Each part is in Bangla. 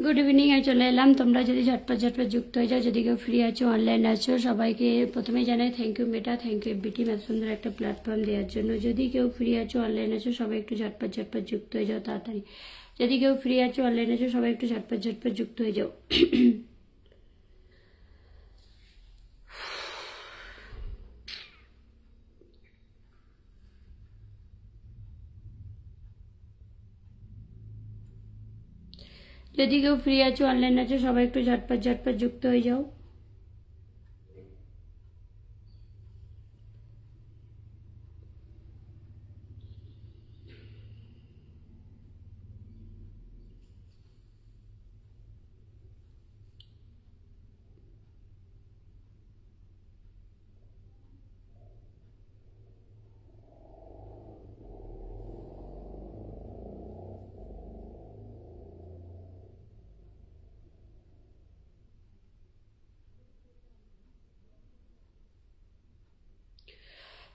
গুড ইভিনিং আমি চলে এলাম। তোমরা যদি ঝটপট ঝটপট যুক্ত হয়ে যাও, যদি কেউ ফ্রি আছো, অনলাইন আছো, সবাইকে প্রথমে জানাই thank you Meta, thank you FBT এত সুন্দর একটা প্ল্যাটফর্ম দেওয়ার জন্য। যদি কেউ ফ্রি আছো, অনলাইন আছো, সবাই একটু ঝটপট ঝটপট যুক্ত হয়ে যাও তাড়াতাড়ি। যদি কেউ ফ্রি আছো, অনলাইন আছো, সবাই একটু ঝটপট ঝটপট যুক্ত হয়ে যাও। যদি কেউ ফ্রি আছো, অনলাইন আছো, সবাই একটু ঝটপট ঝটপট যুক্ত হয়ে যাও।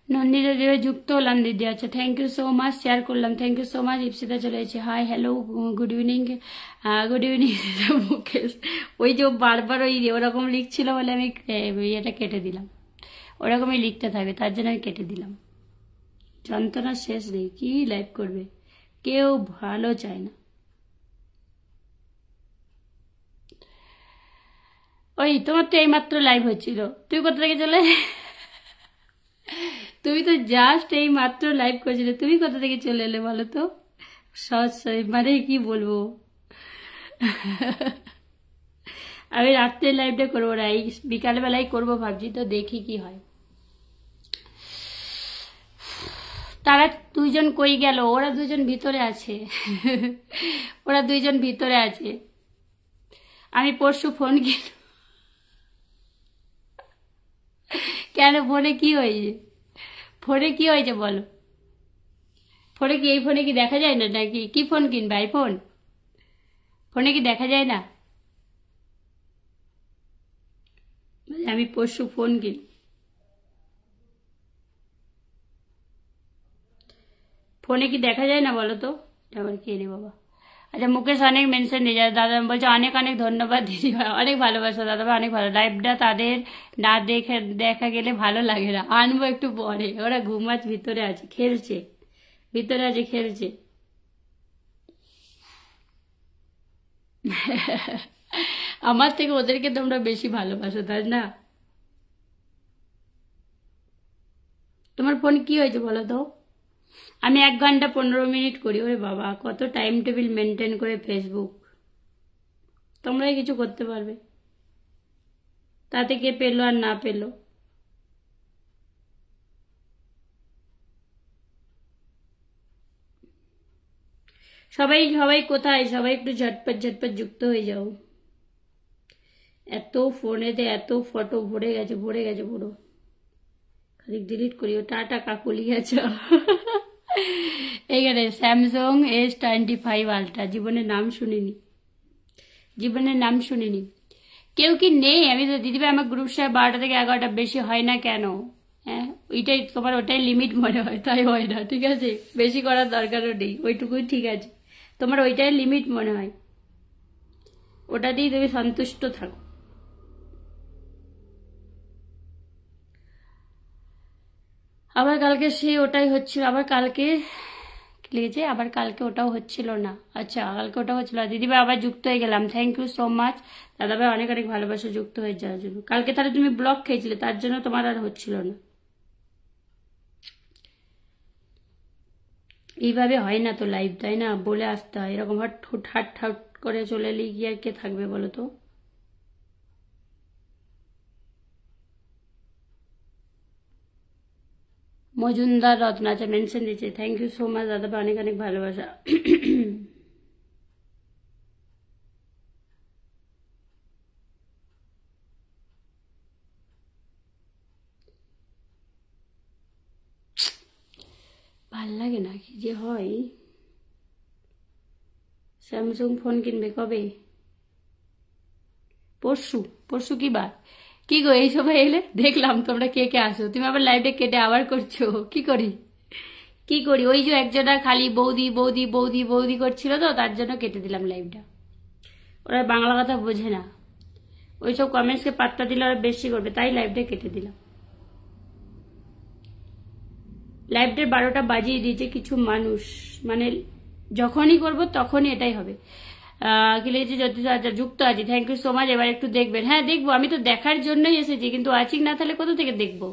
নন্দিতা দেবে যুক্ত হলাম দিদি। আচ্ছা, thank you so much, share করলাম, thank you so much. Ipsita চলে এসেছে, hi hello good evening. Good evening Mukesh. ওই যে বারবার ওই ওরকম লিখছিল বলে আমি এটা কেটে দিলাম। ওরকমই লিখতে থাকবে তার জন্য আমি কেটে দিলাম। যন্ত্রণার শেষ নেই, কি লাইভ করবে, কেউ ভালো চায় না। ওই তোমার তো এইমাত্র লাইভ হচ্ছিল, তুই কোথা থেকে চলে, তুমি তো জাস্ট এই মাত্র লাইভ করেছিলে, তুমি কোথা থেকে চলে এলে বলো তো? মানে কি বলবো, আমি রাত্রে লাইভটা করবো না, এই বিকালবেলায় করবো ভাবছি, তো দেখি কি হয়। তারা দুইজন কই গেল? ওরা দুজন ভিতরে আছে। ওরা দুইজন ভিতরে আছে। আমি পরশু ফোন কিনব। কেন, ফোনে কি হয়েছে? ফোনে কি হয়েছে বলো? ফোনে কি, এই ফোনে কি দেখা যায় না নাকি? কি ফোন কিনবে, আইফোন? ফোনে কি দেখা যায় না? আমি পরশু ফোন কিন, ফোনে কি দেখা যায় না বলো তো? আবার কে রে বাবা? আচ্ছা, মুকেশ অনেক মেনশন দিয়ে যায়, দাদা বলছে অনেক অনেক ধন্যবাদ দিদি ভাই, অনেক ভালোবাসা দাদা ভাই, অনেক ভালো। লাইভটা তাদের না দেখা গেলে ভালো লাগে না, আনবো একটু পরে। ওরা ঘুমাচ ভিতরে আছে, খেলছে, ভিতরে আছে খেলছে। আমার থেকে ওদেরকে তোমরা বেশি ভালোবাসো তাই না? তোমার ফোন কি হয়েছে বলো তো? আমি 1 ঘন্টা 15 মিনিট করি। ওরে বাবা, কত টাইম টেবিল মেনটেন করে ফেসবুক। তোমরাই কিছু করতে পারবে, তাতে কে পেলো আর না পেলো। সবাই সবাই কোথায়? সবাই একটু ঝটপট ঝটপট যুক্ত হয়ে যাও। এত ফোনেতে এত ফটো ভরে গেছে, ভরে গেছে পুরো। খালি ডিলিট করি। ও টাটা কাকুলি গেছে। এইখানে স্যামসাং S25 আলট্রা, জীবনের নাম শুনিনি, জীবনের নাম শুনিনি। কেউ কি নেই? আমি তো দিদিভাই আমার গ্রুপ শেয়ার 12টা থেকে 11টা, বেশি হয় না কেন? হ্যাঁ, ওইটাই তোমার, ওটাই লিমিট মনে হয়, তাই হয় না। ঠিক আছে, বেশি করার দরকারও নেই, ওইটুকুই ঠিক আছে। তোমার ওইটাই লিমিট মনে হয়, ওটাতেই তুমি সন্তুষ্ট থাকো। আবার কালকে সে ওটাই হচ্ছিল, আবার কালকে লিখেছে, আবার কালকে ওটাও হচ্ছিল না। আচ্ছা, কালকে ওটাও হচ্ছিল না। দিদিভাই আবার যুক্ত হয়ে গেলাম, থ্যাংক ইউ সো মাচ। দাদাভাই অনেক অনেক ভালোবাসা যুক্ত হয়ে যাওয়ার জন্য। কালকে তাহলে তুমি ব্লক খেয়েছিলে, তার জন্য তোমার আর হচ্ছিল না। এইভাবে হয় না তো লাইভ, তাই না? বলে আসতে হয়, এরকম হাট হাট হাট করে চলে এলে কি আর কে থাকবে বলো তো? মজুমদার রত্ন, আচ্ছা মেনশন দিয়েছে, থ্যাংক ইউ সো মাচ দাদাভাই, অনেক অনেক ভালোবাসা। ভাল লাগে না, কি যে হয়। স্যামসাং ফোন কিনবে কবে? পরশু। পরশু কি বার? কি গো, এই সবাই এলে দেখলাম তোমরা কে কে আসো, তুমি আবার লাইভটা কেটে আবার করছো, কি করি কি করি? ওই যে একজনা খালি বৌদি বৌদি বৌদি বৌদি করছিল, তো তার জন্য কেটে দিলাম লাইভটা। ওরা বাংলা কথা বোঝে না, ওইসব কমেন্টসকে পাত্তা দিলে ওরা বেশি করবে, তাই লাইভটা কেটে দিলাম। লাইভটা 12টা বাজিয়ে দিয়েছে কিছু মানুষ, মানে যখনই করব তখনই এটাই হবে। কি লিখেছে জ্যোতিষ, আচ্ছা যুক্ত আছি, থ্যাংক ইউ সো মাচ। এবার একটু দেখবেন। হ্যাঁ দেখবো, আমি তো দেখার জন্যই এসেছি, কিন্তু ওয়াচিং না থাকলে কোথা থেকে দেখবো?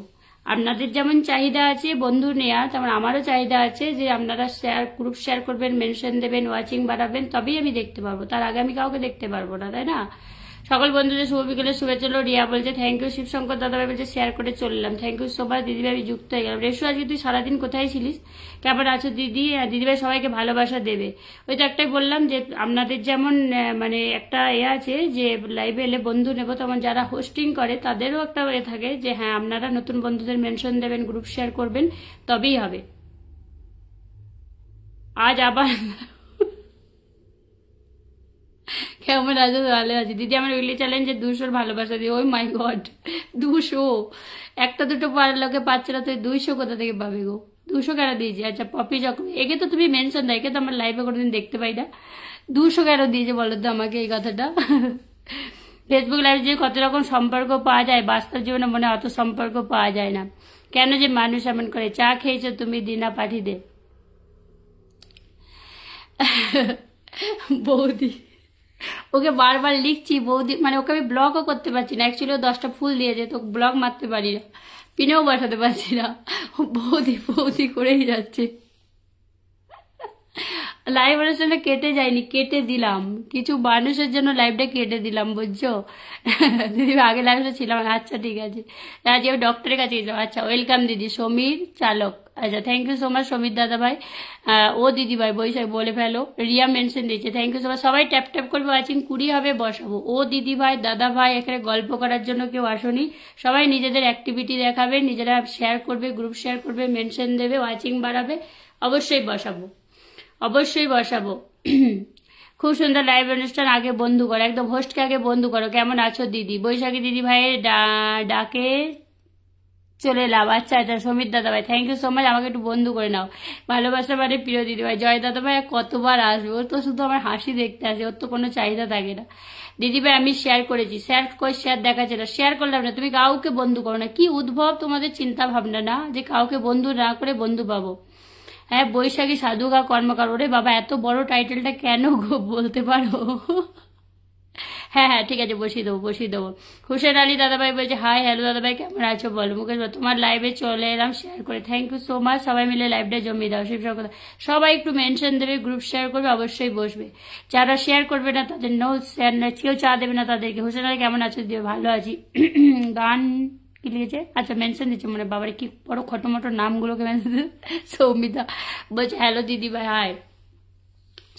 আপনাদের যেমন চাহিদা আছে বন্ধু নেওয়ার, তেমন আমারও চাহিদা আছে যে আপনারা শেয়ার, গ্রুপ শেয়ার করবেন, মেনশন দেবেন, ওয়াচিং বাড়াবেন, তবেই আমি দেখতে পারবো, তার আগে আমি কাউকে দেখতে পারবো না, তাই না? সকল বন্ধুদের শুভ বিকেলে শুভেচ্ছা। রিয়া বলছে থ্যাংক ইউ। শিবশঙ্কর দাদাভাই বলছে শেয়ার করে চললাম, থ্যাংক ইউ সো মাচ। দিদিভাই আমি যুক্ত হয়ে গেলাম। রেশু আজকে তুই সারাদিন কোথায় ছিলিস, কেমন আছো দিদি? দিদিভাই সবাইকে ভালোবাসা দেবে। ওই তো একটাই বললাম যে আপনাদের যেমন মানে একটা আছে যে লাইভে এলে বন্ধু নেব, তেমন যারা হোস্টিং করে তাদেরও একটা থাকে যে হ্যাঁ আপনারা নতুন বন্ধুদের মেনশন দেবেন, গ্রুপ শেয়ার করবেন, তবেই হবে। আজ আবার কেমন আছো? ভালো আছি দিদি। আমার উইকলি চ্যালেঞ্জে 200 ভালোবাসা দিই। ওই মাই গড, 200! একটা দুটো পাড়ার লোকে পাচ্ছে না, তুই 200 কোথা থেকে পাবে গো? 200 কেন দিয়েছি? আচ্ছা পপি যখন, একে তো তুমি মেনশন দেয়, একে তো আমার লাইভে কোনোদিন দেখতে পাই না। 200 কেন দিয়েছে বলো তো আমাকে এই কথাটা? ফেসবুক লাইভে যে কত রকম সম্পর্ক পাওয়া যায়, বাস্তব জীবনে মনে অত সম্পর্ক পাওয়া যায় না। কেন যে মানুষ এমন করে? চা খেয়েছো তুমি? দিনা পাঠিয়ে দে। বৌদি, ওকে বারবার লিখছি বৌদি, মানে ওকে আমি ব্লগও করতে পারছি না। অ্যাকচুয়ালি ও 10টা ফুল দিয়েছে, তো ব্লগ মারতে পারি না, পিনেও বসাতে পারছি না। বৌদি বৌদি করেই যাচ্ছে। লাইভ অনুষ্ঠানটা কেটে যায়নি, কেটে দিলাম কিছু মানুষের জন্য, লাইভটা কেটে দিলাম বুঝছো? দিদি আগে লাইভটা ছিলাম। আচ্ছা ঠিক আছে, আজকে আমি ডক্টরের কাছে গেছিলাম। আচ্ছা ওয়েলকাম দিদি। সমীর চালক, আচ্ছা thank you so much Samir দাদা ভাই। ও দিদি ভাই বৈশাখ বলে ফেলো। রিয়া মেনশন দিয়েছে, থ্যাংক ইউ সো মাচ। সবাই ট্যাপ ট্যাপ করবে, ওয়াচিং 20 হবে, বসাবো। ও দিদি ভাই দাদা ভাই এখানে গল্প করার জন্য কেউ আসনি, সবাই নিজেদের অ্যাক্টিভিটি দেখাবে, নিজেরা শেয়ার করবে, গ্রুপ শেয়ার করবে, মেনশন দেবে, ওয়াচিং বাড়াবে, অবশ্যই বসাবো, অবশ্যই বসাবো। খুব সুন্দর লাইভ অনুষ্ঠান, আগে বন্ধু করো, একদম হোস্টকে আগে বন্ধু করো। কেমন আছো দিদি? বৈশাখী দিদি ভাইয়ের ডাকে চলে এলাম। আচ্ছা আচ্ছা সমীর দাদা ভাই থ্যাংক ইউ সো মাচ। আমাকে একটু বন্ধু করে নাও। ভালোবাসা মানে প্রিয় দিদি ভাই। জয় দাদা ভাই কতবার আসবে? ওর তো শুধু আমার হাসি দেখতে আসে, ওর তো কোনো চাহিদা থাকে না। দিদি ভাই আমি শেয়ার করেছি, শেয়ার করে শেয়ার দেখাচ্ছে না, শেয়ার করলাম না, তুমি কাউকে বন্ধু করো না। কি উদ্ভব তোমাদের চিন্তা ভাবনা না, যে কাউকে বন্ধু না করে বন্ধু পাবো? হ্যাঁ বৈশাখী সাধুকা কর্মকার। ওরে বাবা এত বড় টাইটেলটা কেন গো, বলতে পারো? হ্যাঁ হ্যাঁ ঠিক আছে, বসিয়ে দেবো বসিয়ে দেবো। হুসেন আলী দাদাভাই বলছে হাই হ্যালো দাদাভাই কেমন আছো বলো। মুকেশ তোমার লাইভে চলে এলাম শেয়ার করে, থ্যাংক ইউ সো মাচ। সবাই মিলে লাইভটা জমিয়ে দাও। শিবশঙ্কর সবাই একটু মেনশন দেবে, গ্রুপ শেয়ার করবে, অবশ্যই বসবে। যারা শেয়ার করবে না তাদের নো শেয়ার, কেউ চা দেবে না তাদেরকে। হুসেন আলী কেমন আছো? দিও ভালো আছি। গান কি লিখেছে? আচ্ছা মেনশন দিচ্ছে মানে, বাবার কি বড় খটোমটো নামগুলোকে মেনশন। সৌমিতা বলছে হ্যালো দিদি ভাই হাই।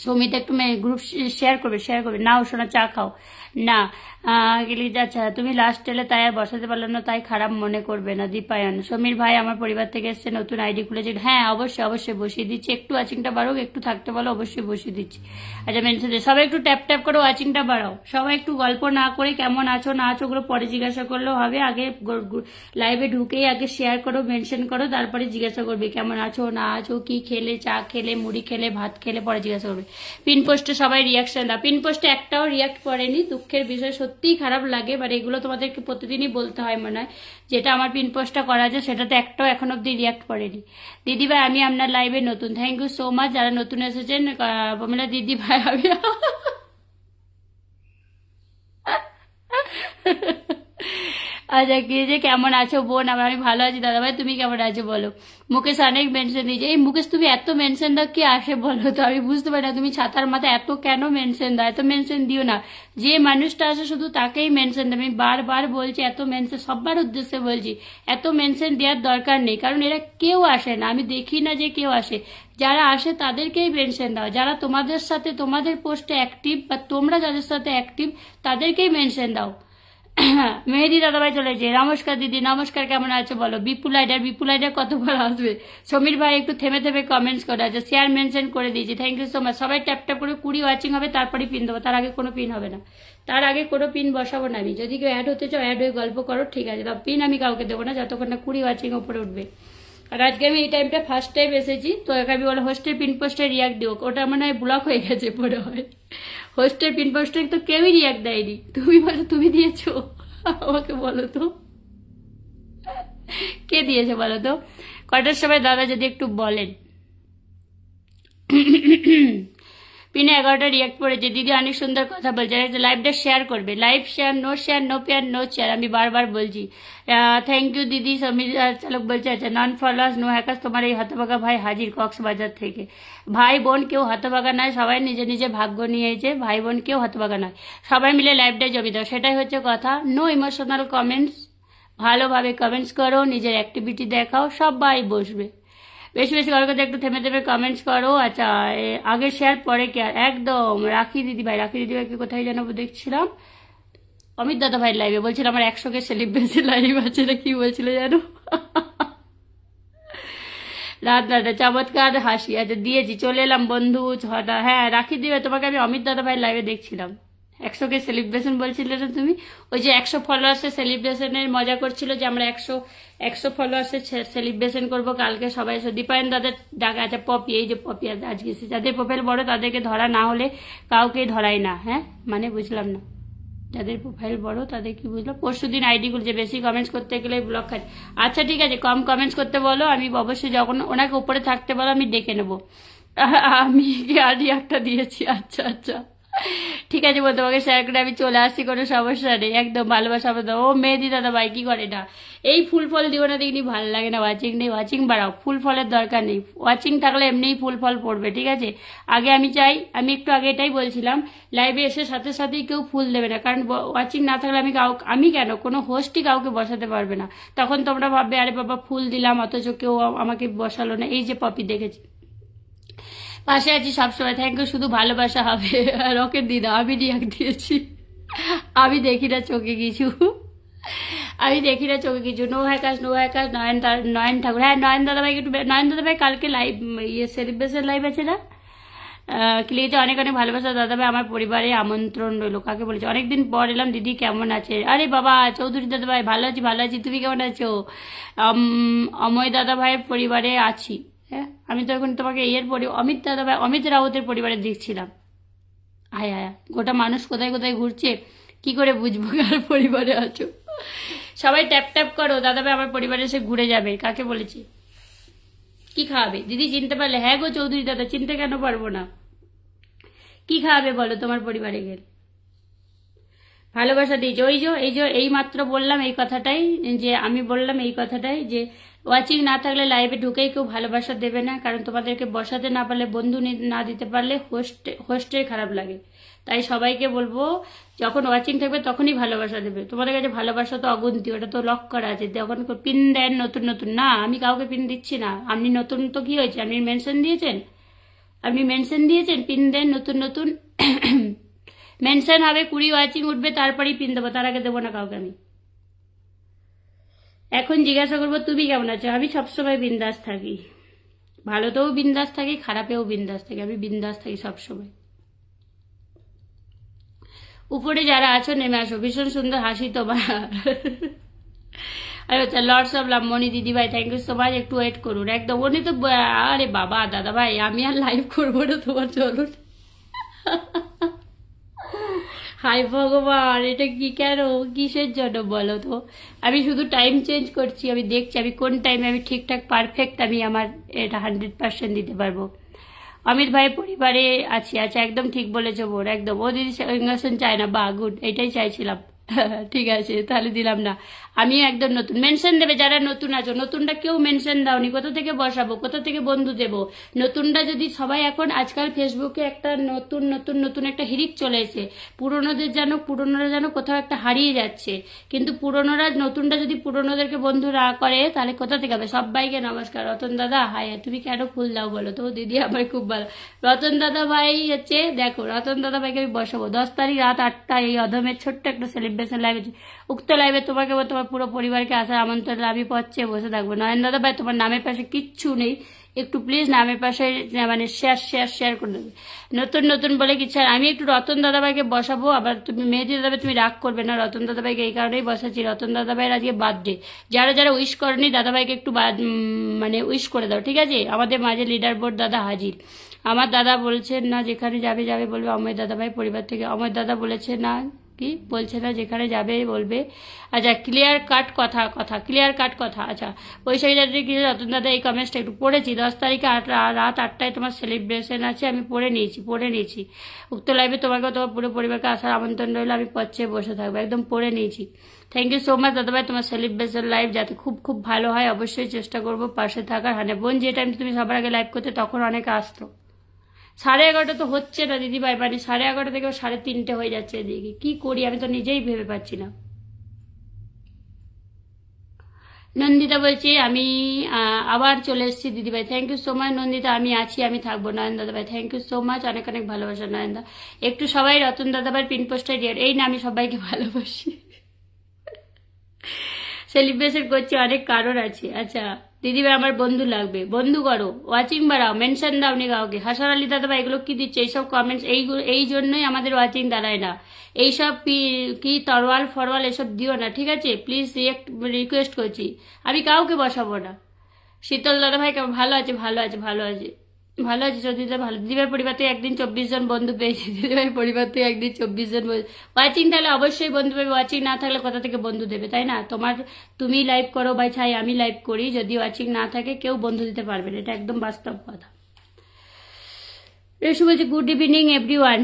সৌমিতা একটু গ্রুপ শেয়ার করবে, শেয়ার করবে। নাও শোনা চা খাও না। আচ্ছা তুমি লাস্ট এলে তাই আর বসাতে পারলাম না, তাই খারাপ মনে করবে না। দীপায়ন সমীর ভাই আমার পরিবার থেকে এসছে, নতুন আইডি খুলেছে। হ্যাঁ অবশ্যই অবশ্যই বসিয়ে দিচ্ছি, একটু ওয়াচিংটা বাড়ুক, একটু থাকতে বলো, অবশ্যই বসিয়ে দিচ্ছি। আচ্ছা মেনশন সবাই একটু ট্যাপ ট্যাপ করে ওয়াচিংটা বাড়াও। সবাই একটু গল্প না করে কেমন আছো না আছো ওগুলো পরে জিজ্ঞাসা করলেও হবে, আগে লাইভে ঢুকেই আগে শেয়ার করো, মেনশন করো, তারপরে জিজ্ঞাসা করবে কেমন আছো না আছো, কি খেলে, চা খেলে, মুড়ি খেলে, ভাত খেলে, পরে জিজ্ঞাসা করবে। পিন পোস্টে সবাই রিয়াকশন দাও। পিন পোস্টে একটাও রিয়াক্ট করেনি, দুঃখের বিষয়, সত্যিই খারাপ লাগে, বাট এগুলো তোমাদেরকে প্রতিদিনই বলতে হয় মনে হয়। যেটা আমার পিন পোস্টটা করা আছে সেটাতে একটাও এখন অব্দি রিয়াক্ট করেনি। দিদিভাই আমি আপনার লাইভে নতুন, থ্যাংক ইউ সো মাচ যারা নতুন এসেছেন। প্রমিলা দিদিভাই আমি আচ্ছা কি যে কেমন আছো বোন? আমি ভালো আছি দাদাভাই, তুমি কেমন আছো বলো। মুকেশ অনেক মেনশন দিয়েছে। এই মুকেশ তুমি এত মেনশন দাও কি আসে বলো তো? আমি বুঝতে পারি না তুমি ছাতার মাথায় এত কেন মেনশন দাও? এত মেনশন দিও না, যে মানুষটা আসে শুধু তাকেই মেনশন দেবে। আমি বারবার বলছি, এত মেনশন সবার উদ্দেশ্যে বলছি, এত মেনশন দেওয়ার দরকার নেই, কারণ এরা কেউ আসে না, আমি দেখি না যে কেউ আসে। যারা আসে তাদেরকেই মেনশন দাও, যারা তোমাদের সাথে তোমাদের পোস্টে অ্যাক্টিভ বা তোমরা যাদের সাথে অ্যাক্টিভ তাদেরকেই মেনশন দাও। মেহেদি দাদাভাই চলেছে। নমস্কার দিদি, নমস্কার কেমন আছো বলো। বিপুল আইডার কতবার আসবে? সমীর ভাই একটু থেমে থেমে কমেন্টস করে আছে, শেয়ার মেনশন করে দিয়েছি, থ্যাংক ইউ সো মাচ। সবাই ট্যাপ ট্যাপ করে 20 ওয়াচিং হবে, তারপরে পিন দেবো, তার আগে কোনো পিন হবে না, তার আগে কোনো পিন বসাবো না আমি। যদি কেউ অ্যাড হতে চাও অ্যাড হয়ে গল্প করো, ঠিক আছে, তবে পিন আমি কাউকে দেবো না যতক্ষণ না 20 ওয়াচিং ওপরে উঠবে। আর আজকে আমি এই টাইমটা ফার্স্ট টাইম এসেছি, তো আমি বলো হোস্টের পিন পোস্টে রিয়াক্ট দিও, ওটা মনে হয় ব্লক হয়ে গেছে পরে হয়। হোস্টের পিন পোস্টে তো কেউই রিয়াক্ট দেয়নি, তুমি বলো তুমি দিয়েছো? আমাকে বলো তো কে দিয়েছে বলো তো? কটার সময় দাদা যদি একটু বলেন। পিনে 11টা রিয়াক্ট পড়েছে, দিদি অনেক সুন্দর কথা বলছে, লাইভটা শেয়ার করবে, লাইভ শেয়ার, নো পেয়ার নো শেয়ার, আমি বারবার বলছি। থ্যাংক ইউ দিদি। সমীর চালক বলছে আচ্ছা নন ফলোয়ার্স নো হ্যাকার্স, তোমার এই হতভাগা ভাই হাজির কক্সবাজার থেকে। ভাই বোন কেউ হতভাগা নয়, সবাই নিজে নিজে ভাগ্য নিয়েছে, ভাই বোন কেউ হতভাগা নয়, সবাই মিলে লাইভটা জমি দাও, সেটাই হচ্ছে কথা। নো ইমোশনাল কমেন্টস, ভালোভাবে কমেন্টস করো, নিজের অ্যাক্টিভিটি দেখাও, সবাই বসবে। বেশি বেশি করে একটু থেমে থেমে কমেন্টস করো। আচ্ছা আগে শেয়ার পরে কেয়ার, একদম। রাখি দিদি ভাইকে কোথায় জানাবো দেখছিলাম, অমিত দাদা ভাই লাইভে বলছিল আমার 100কে সেলিব্রেশন লাইভ আছে না, কি বলছিল জানো? রাত দাদা চমৎকার হাসি। আচ্ছা দিয়েছি, চলে এলাম বন্ধু ছটা। হ্যাঁ রাখি দিবে, তোমাকে আমি অমিত দাদা ভাই লাইভে দেখছিলাম, 100কে সেলিব্রেশন বলছিলে না তুমি, ওই যে 100 ফলোয়ার্সের সেলিব্রেশনের মজা করছিল, যে আমরা 100 ফলোয়ার্সের সেলিব্রেশন করবো কালকে, সবাই দীপায়ন দাদের ডাকা। আচ্ছা পপি, এই যে পপি আজকে যাদের প্রোফাইল বড় তাদেরকে ধরা না হলে কাউকেই ধরাই না। হ্যাঁ মানে বুঝলাম না, যাদের প্রোফাইল বড় তাদের কি বুঝলাম? পরশুদিন আইডি খুলছে, বেশি কমেন্টস করতে গেলে ব্লক খাচ্ছে। আচ্ছা ঠিক আছে, কম কমেন্টস করতে বলো, আমি অবশ্যই যখন ওনাকে উপরে থাকতে বলো আমি ডেকে নেবো। আমি আইডি একটা দিয়েছি। আচ্ছা আচ্ছা ঠিক আছে, বলতে তোমাকে শেয়ার করে আমি চলে আসছি, কোনো সমস্যা নেই, একদম ভালোবাসা। ও মেহেদি দাদা ভাই কি করে না, এই ফুল ফল দিও না দেখিনি, ভালো লাগে না, ওয়াচিং নেই, ওয়াচিং বাড়াও, ফুল ফলের দরকার নেই, ওয়াচিং থাকলে এমনিই ফুল ফল পড়বে, ঠিক আছে? আগে আমি চাই, আমি একটু আগে এটাই বলছিলাম, লাইভে এসে সাথে সাথেই কেউ ফুল দেবে না, কারণ ওয়াচিং না থাকলে আমি কেন কোনো হোস্টই কাউকে বসাতে পারবে না, তখন তোমরা ভাববে আরে বাবা ফুল দিলাম অথচ কেউ আমাকে বসালো না। এই যে পপি দেখেছি, পাশে আছি সবসময়, থ্যাংক ইউ, শুধু ভালোবাসা হবে। রকেট দিদা আমি রিয়াক্ট দিয়েছি, আমি দেখি না চোখে কিছু, আমি দেখি না চোখে কিছু। নো হ্যাকার্স নয়ন ঠাকুর। হ্যাঁ নয়ন দাদা ভাই কালকে লাইভ সেলিব্রেশন লাইভ আছে না, লিখেছে অনেক অনেক ভালোবাসা দাদা ভাই, আমার পরিবারে আমন্ত্রণ রইল। কাকে বলেছে? অনেকদিন পর এলাম দিদি, কেমন আছে? আরে বাবা চৌধুরী দাদা ভাই ভালো আছি, তুমি কেমন আছো? অময় দাদা ভাইয়ের পরিবারে আছি। হ্যাঁ আমি তো এখন তোমাকে অমিত দাদা ভাই, অমিত রাউতের পরিবারে দেখছিলাম। আয়া গোটা মানুষ কোথায় কোথায় ঘুরছে, কি করে বুঝবো কার পরিবারে আছো? সবাই ট্যাপ ট্যাপ করো, দাদা ভাই আমার পরিবারে এসে ঘুরে যাবে। কাকে বলেছি? কি খাওয়াবে দিদি চিনতে পারলে? হ্যাঁ গো চৌধুরী দাদা, চিনতে কেন পারবো না? কি খাওয়াবে বলো তোমার পরিবারে গেলে? ভালোবাসা দিয়েছে। এই মাত্র বললাম এই কথাটাই, যে আমি বললাম এই কথাটাই, যে ওয়াচিং না থাকলে লাইভে ঢুকেই কেউ ভালোবাসা দেবে না, কারণ তোমাদেরকে বসাতে না পারলে, বন্ধু না দিতে পারলে হোস্টের খারাপ লাগে। তাই সবাইকে বলবো যখন ওয়াচিং থাকবে তখনই ভালোবাসা দেবে। তোমাদের কাছে ভালোবাসা তো অগুন্তি, ওটা তো লক করা আছে, যখন পিন দেন নতুন নতুন। না আমি কাউকে পিন দিচ্ছি না, আপনি নতুন তো কি হয়েছে, আপনি মেনশন দিয়েছেন, পিন দেন নতুন নতুন। মেনশন হবে 20 ওয়াচিং উঠবে তারপরেই পিন দেবো, তার আগে দেবো না কাউকে আমি। এখন জিজ্ঞাসা করবো তুমি কেমন আছো? আমি সবসময় বিন্দাস থাকি, ভালোতেও বিন্দাস থাকি, খারাপেও বিন্দাস থাকি, আমি বিন্দাস থাকি সবসময়। উপরে যারা আছো নেমে আসো, ভীষণ সুন্দর হাসি তোমার। আচ্ছা লর্ডস অফ লাভ মনি দিদি ভাই, থ্যাংক ইউ সো মাচ, একটু ওয়েট করুন একদম। উনি তো আরে বাবা দাদা ভাই আমি আর লাইভ করবো না তোমার, চলুন। হাই ভগবান, এটা কি কেন, কিসের জন্য বলো তো? আমি শুধু টাইম চেঞ্জ করছি, আমি দেখছি আমি কোন টাইমে আমি ঠিকঠাক পারফেক্ট আমি আমার এটা 100% দিতে পারবো। অমিত ভাই পরিবারে আছি। আচ্ছা একদম ঠিক বলেছো বোন, একদম। ও দিদি সিংহাসন চায় না, বা গুড, এটাই চাইছিলাম। ঠিক আছে তাহলে দিলাম না, আমিও একদম নতুন। মেনশন দেবে যারা নতুন আছো, নতুনটা কেউ মেনশন দাওনি, কোথা থেকে বসাবো, কোথা থেকে বন্ধু দেবো? নতুনটা যদি সবাই এখন আজকাল ফেসবুকে একটা নতুন নতুন নতুন একটা হিরিক চলে এসে, পুরনোরা যেন কোথাও একটা হারিয়ে যাচ্ছে, কিন্তু পুরনোরা নতুনটা যদি পুরনোদেরকে বন্ধু না করে তাহলে কোথা থেকে হবে? সবাইকে নমস্কার। রতন দাদা হাই, তুমি কেন ফুল দাও বলো তো? দিদি আমার খুব ভালো। রতন দাদা ভাই হচ্ছে, দেখো রতন দাদা ভাইকে আমি বসাবো 10 তারিখ রাত 8টা, এই অধমের ছোট্ট একটা সেলিব্রেশন লাইভে, উক্ত লাইভে তোমাকে তোমার পুরো পরিবারকে আসার আমন্ত্রণ, আমি পচ্ছে বসে থাকবো। নয়ন দাদা ভাই তোমার নামের পাশে কিচ্ছু নেই, একটু প্লিজ নামের পাশে মানে শেয়ার শেয়ার শেয়ার করে দেবে। নতুন নতুন বলে কিছু আমি একটু রতন দাদাভাইকে বসাবো, আবার তুমি মেহেদি দাদাভাই তুমি রাগ করবে না, রতন দাদাভাইকে এই কারণেই বসাচ্ছি, রতন দাদাভাইয়ের আজকে বার্থডে। যারা যারা উইশ করেনি দাদাভাইকে একটু মানে উইশ করে দাও, ঠিক আছে? আমাদের মাঝে লিডার বোর্ড দাদা হাজির। আমার দাদা বলছেন না যেখানে যাবে যাবে বলবে অময় দাদাভাই পরিবার থেকে। অময় দাদা বলেছে না, কি বলছে না যেখানে যাবে বলবে। আচ্ছা ক্লিয়ার কাট কথা, ক্লিয়ার কাট কথা। আচ্ছা বৈশাখী যাত্রী কি রতন দাদা এই কমেন্টসটা একটু পড়েছি, 10 তারিখে রাত 8টায় তোমার সেলিব্রেশন আছে, আমি পড়ে নিয়েছি। উক্ত লাইভে তোমাকে তোমার পুরো পরিবারকে আসার আমন্ত্রণ রইল, আমি পচ্ছে বসে থাকবো, একদম পড়ে নিয়েছি। থ্যাংক ইউ সো মাচ দাদাভাই, তোমার সেলিব্রেশন লাইভ যাতে খুব খুব ভালো হয়, অবশ্যই চেষ্টা করবো পাশে থাকার। হ্যাঁ বোন, যে টাইম তুমি সবার আগে লাইভ করতে তখন অনেকে আসতো। 11:30 তো হচ্ছে না দিদিভাই, মানে 11:30 থেকে 3:30 হয়ে যাচ্ছে এদিকে, কি করি আমি তো নিজেই ভেবে পাচ্ছি না। নন্দিতা বলছি আমি আবার চলে এসেছি দিদিভাই, thank you so much Nandita, আমি আছি, আমি থাকবো। নয়ন দাদাভাই থ্যাংক ইউ সো মাচ, অনেক অনেক ভালোবাসা নয়নদা। একটু সবাই রতন দাদাভাই পিন পোস্টার ডিয়ার, এই না আমি সবাইকে ভালোবাসি। সেলিব্রেশন করছি অনেক কারণ আছে। আচ্ছা দিদিভাই আমার বন্ধু লাগবে, বন্ধু করো, ওয়াচিং বাড়াও, মেনশন দাওনি কাউকে। হাসান আলী দাদাভাই এগুলো কি দিচ্ছে এইসব কমেন্টস, এই জন্যই আমাদের ওয়াচিং দাঁড়ায় না। এইসব কি তরওয়াল ফরওয়াল এসব দিও না, ঠিক আছে? প্লিজ রিকোয়েস্ট করছি, আমি কাউকে বসাবো না। শীতল দাদাভাই ভালো আছে সত্যি ভালো। দিদিভাই পরিবার থেকে একদিন 24 জন বন্ধু পেয়েছি, দিদিভাই পরিবার থেকে একদিন 24 জন ওয়াচিং থাকলে অবশ্যই বন্ধু পাবে, ওয়াচিং না থাকলে কোথা থেকে বন্ধু দেবে, তাই না? তুমি লাইভ করো বা চাই আমি লাইভ করি, যদি ওয়াচিং না থাকে কেউ বন্ধু দিতে পারবে না, এটা একদম বাস্তব কথা। রেশু বলছে গুড ইভিনিং এভরিওয়ান,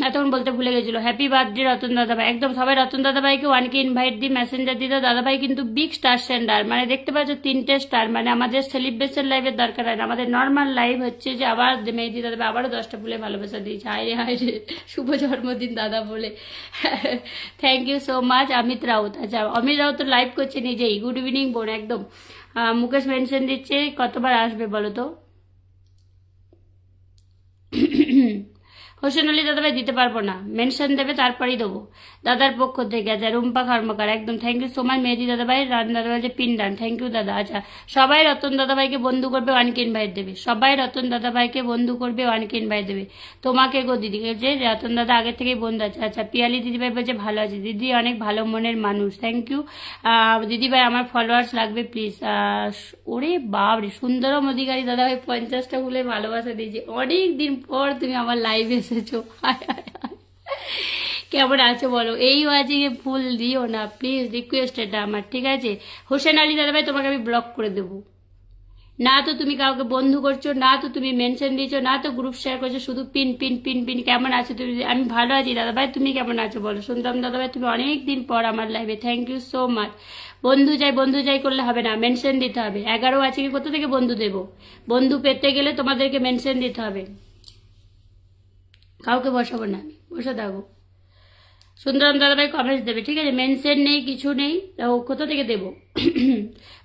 এতক্ষণ বলতে ভুলে গেছিল। হ্যাপি বার্থডে রতন দাদাভাই, একদম সবাই রতন দাদাভাইকে 1K ইনভাইট দিই, মেসেঞ্জার দিতে। দাদাভাই কিন্তু বিগ স্টার সেন্ডার, মানে দেখতে পাচ্ছ 3টে স্টার, মানে আমাদের সেলিব্রেশন লাইভের দরকার হয় না, আমাদের নর্মাল লাইভ হচ্ছে যে আবার মেহেদি দাদাভাই আবারও 10টা ফুলে ভালোবাসা দিয়েছে। হায় রে শুভ জন্মদিন দাদা বলে, thank you so much. Amit Raut, আচ্ছা অমিত রাউত লাইভ করছে নিজেই, গুড ইভিনিং বোন, একদম। মুকেশ মেনশন দিচ্ছে, কতবার আসবে বলো তো? হোসেন আলী দাদাভাই দিতে পারবো না, মেনশন দেবে তারপরেই দেবো দাদার পক্ষ থেকে। আচ্ছা রুম্পা কর্মকার, একদম থ্যাংক ইউ সো মাচ। মেহেদি দাদাভাই, রান দাদাভাই যে পিন ডান, থ্যাংক ইউ দাদা। আচ্ছা সবাই রতন দাদাভাইকে বন্ধু করবে, 1K ইনভাইট দেবে, সবাই রতন দাদাভাইকে বন্ধু করবে, 1K ইনভাইট দেবে। তোমাকে গো দিদি যে রতন দাদা আগের থেকেই বন্ধু আছে। আচ্ছা পিয়ালি দিদিভাই বলছে ভালো আছে দিদি, অনেক ভালো মনের মানুষ, থ্যাংক ইউ দিদিভাই। আমার ফলোয়ার্স লাগবে প্লিজ। ওরে বাবরে, সুন্দরম অধিকারী দাদাভাই 50টা ফুলে ভালোবাসা দিয়েছে, অনেক দিন পর তুমি আমার লাইভে এসেছো, কেমন আছো বলো? এই ওয়াচিং এ ফুল দিও না প্লিজ, রিকোয়েস্ট এটা আমার, ঠিক আছে? হোসেন আলী দাদাভাই তোমাকে আমি ব্লক করে দেবো, না তো তুমি কাউকে বন্ধু করছো, না তো তুমি মেনশন দিয়েছো, না তো গ্রুপ শেয়ার করছো, শুধু পিন পিন পিন পিন। কেমন আছো তুমি? আমি ভালো আছি দাদাভাই, তুমি কেমন আছো বলো? সুন্দরম দাদাভাই তুমি অনেক দিন পর আমার লাইভে, থ্যাংক ইউ সো মাচ। বন্ধু চাই করলে হবে না, মেনশন দিতে হবে। 11 আছে কি, কোথা থেকে বন্ধু দেবো? বন্ধু পেতে গেলে তোমাদেরকে মেনশন দিতে হবে, কাউকে বসাবো না আমি, বসে থাকবো। সুন্দরম দাদাভাই কমেন্টস দেবে, ঠিক আছে? মেনশন নেই, কিছু নেই, কোথা থেকে দেবো?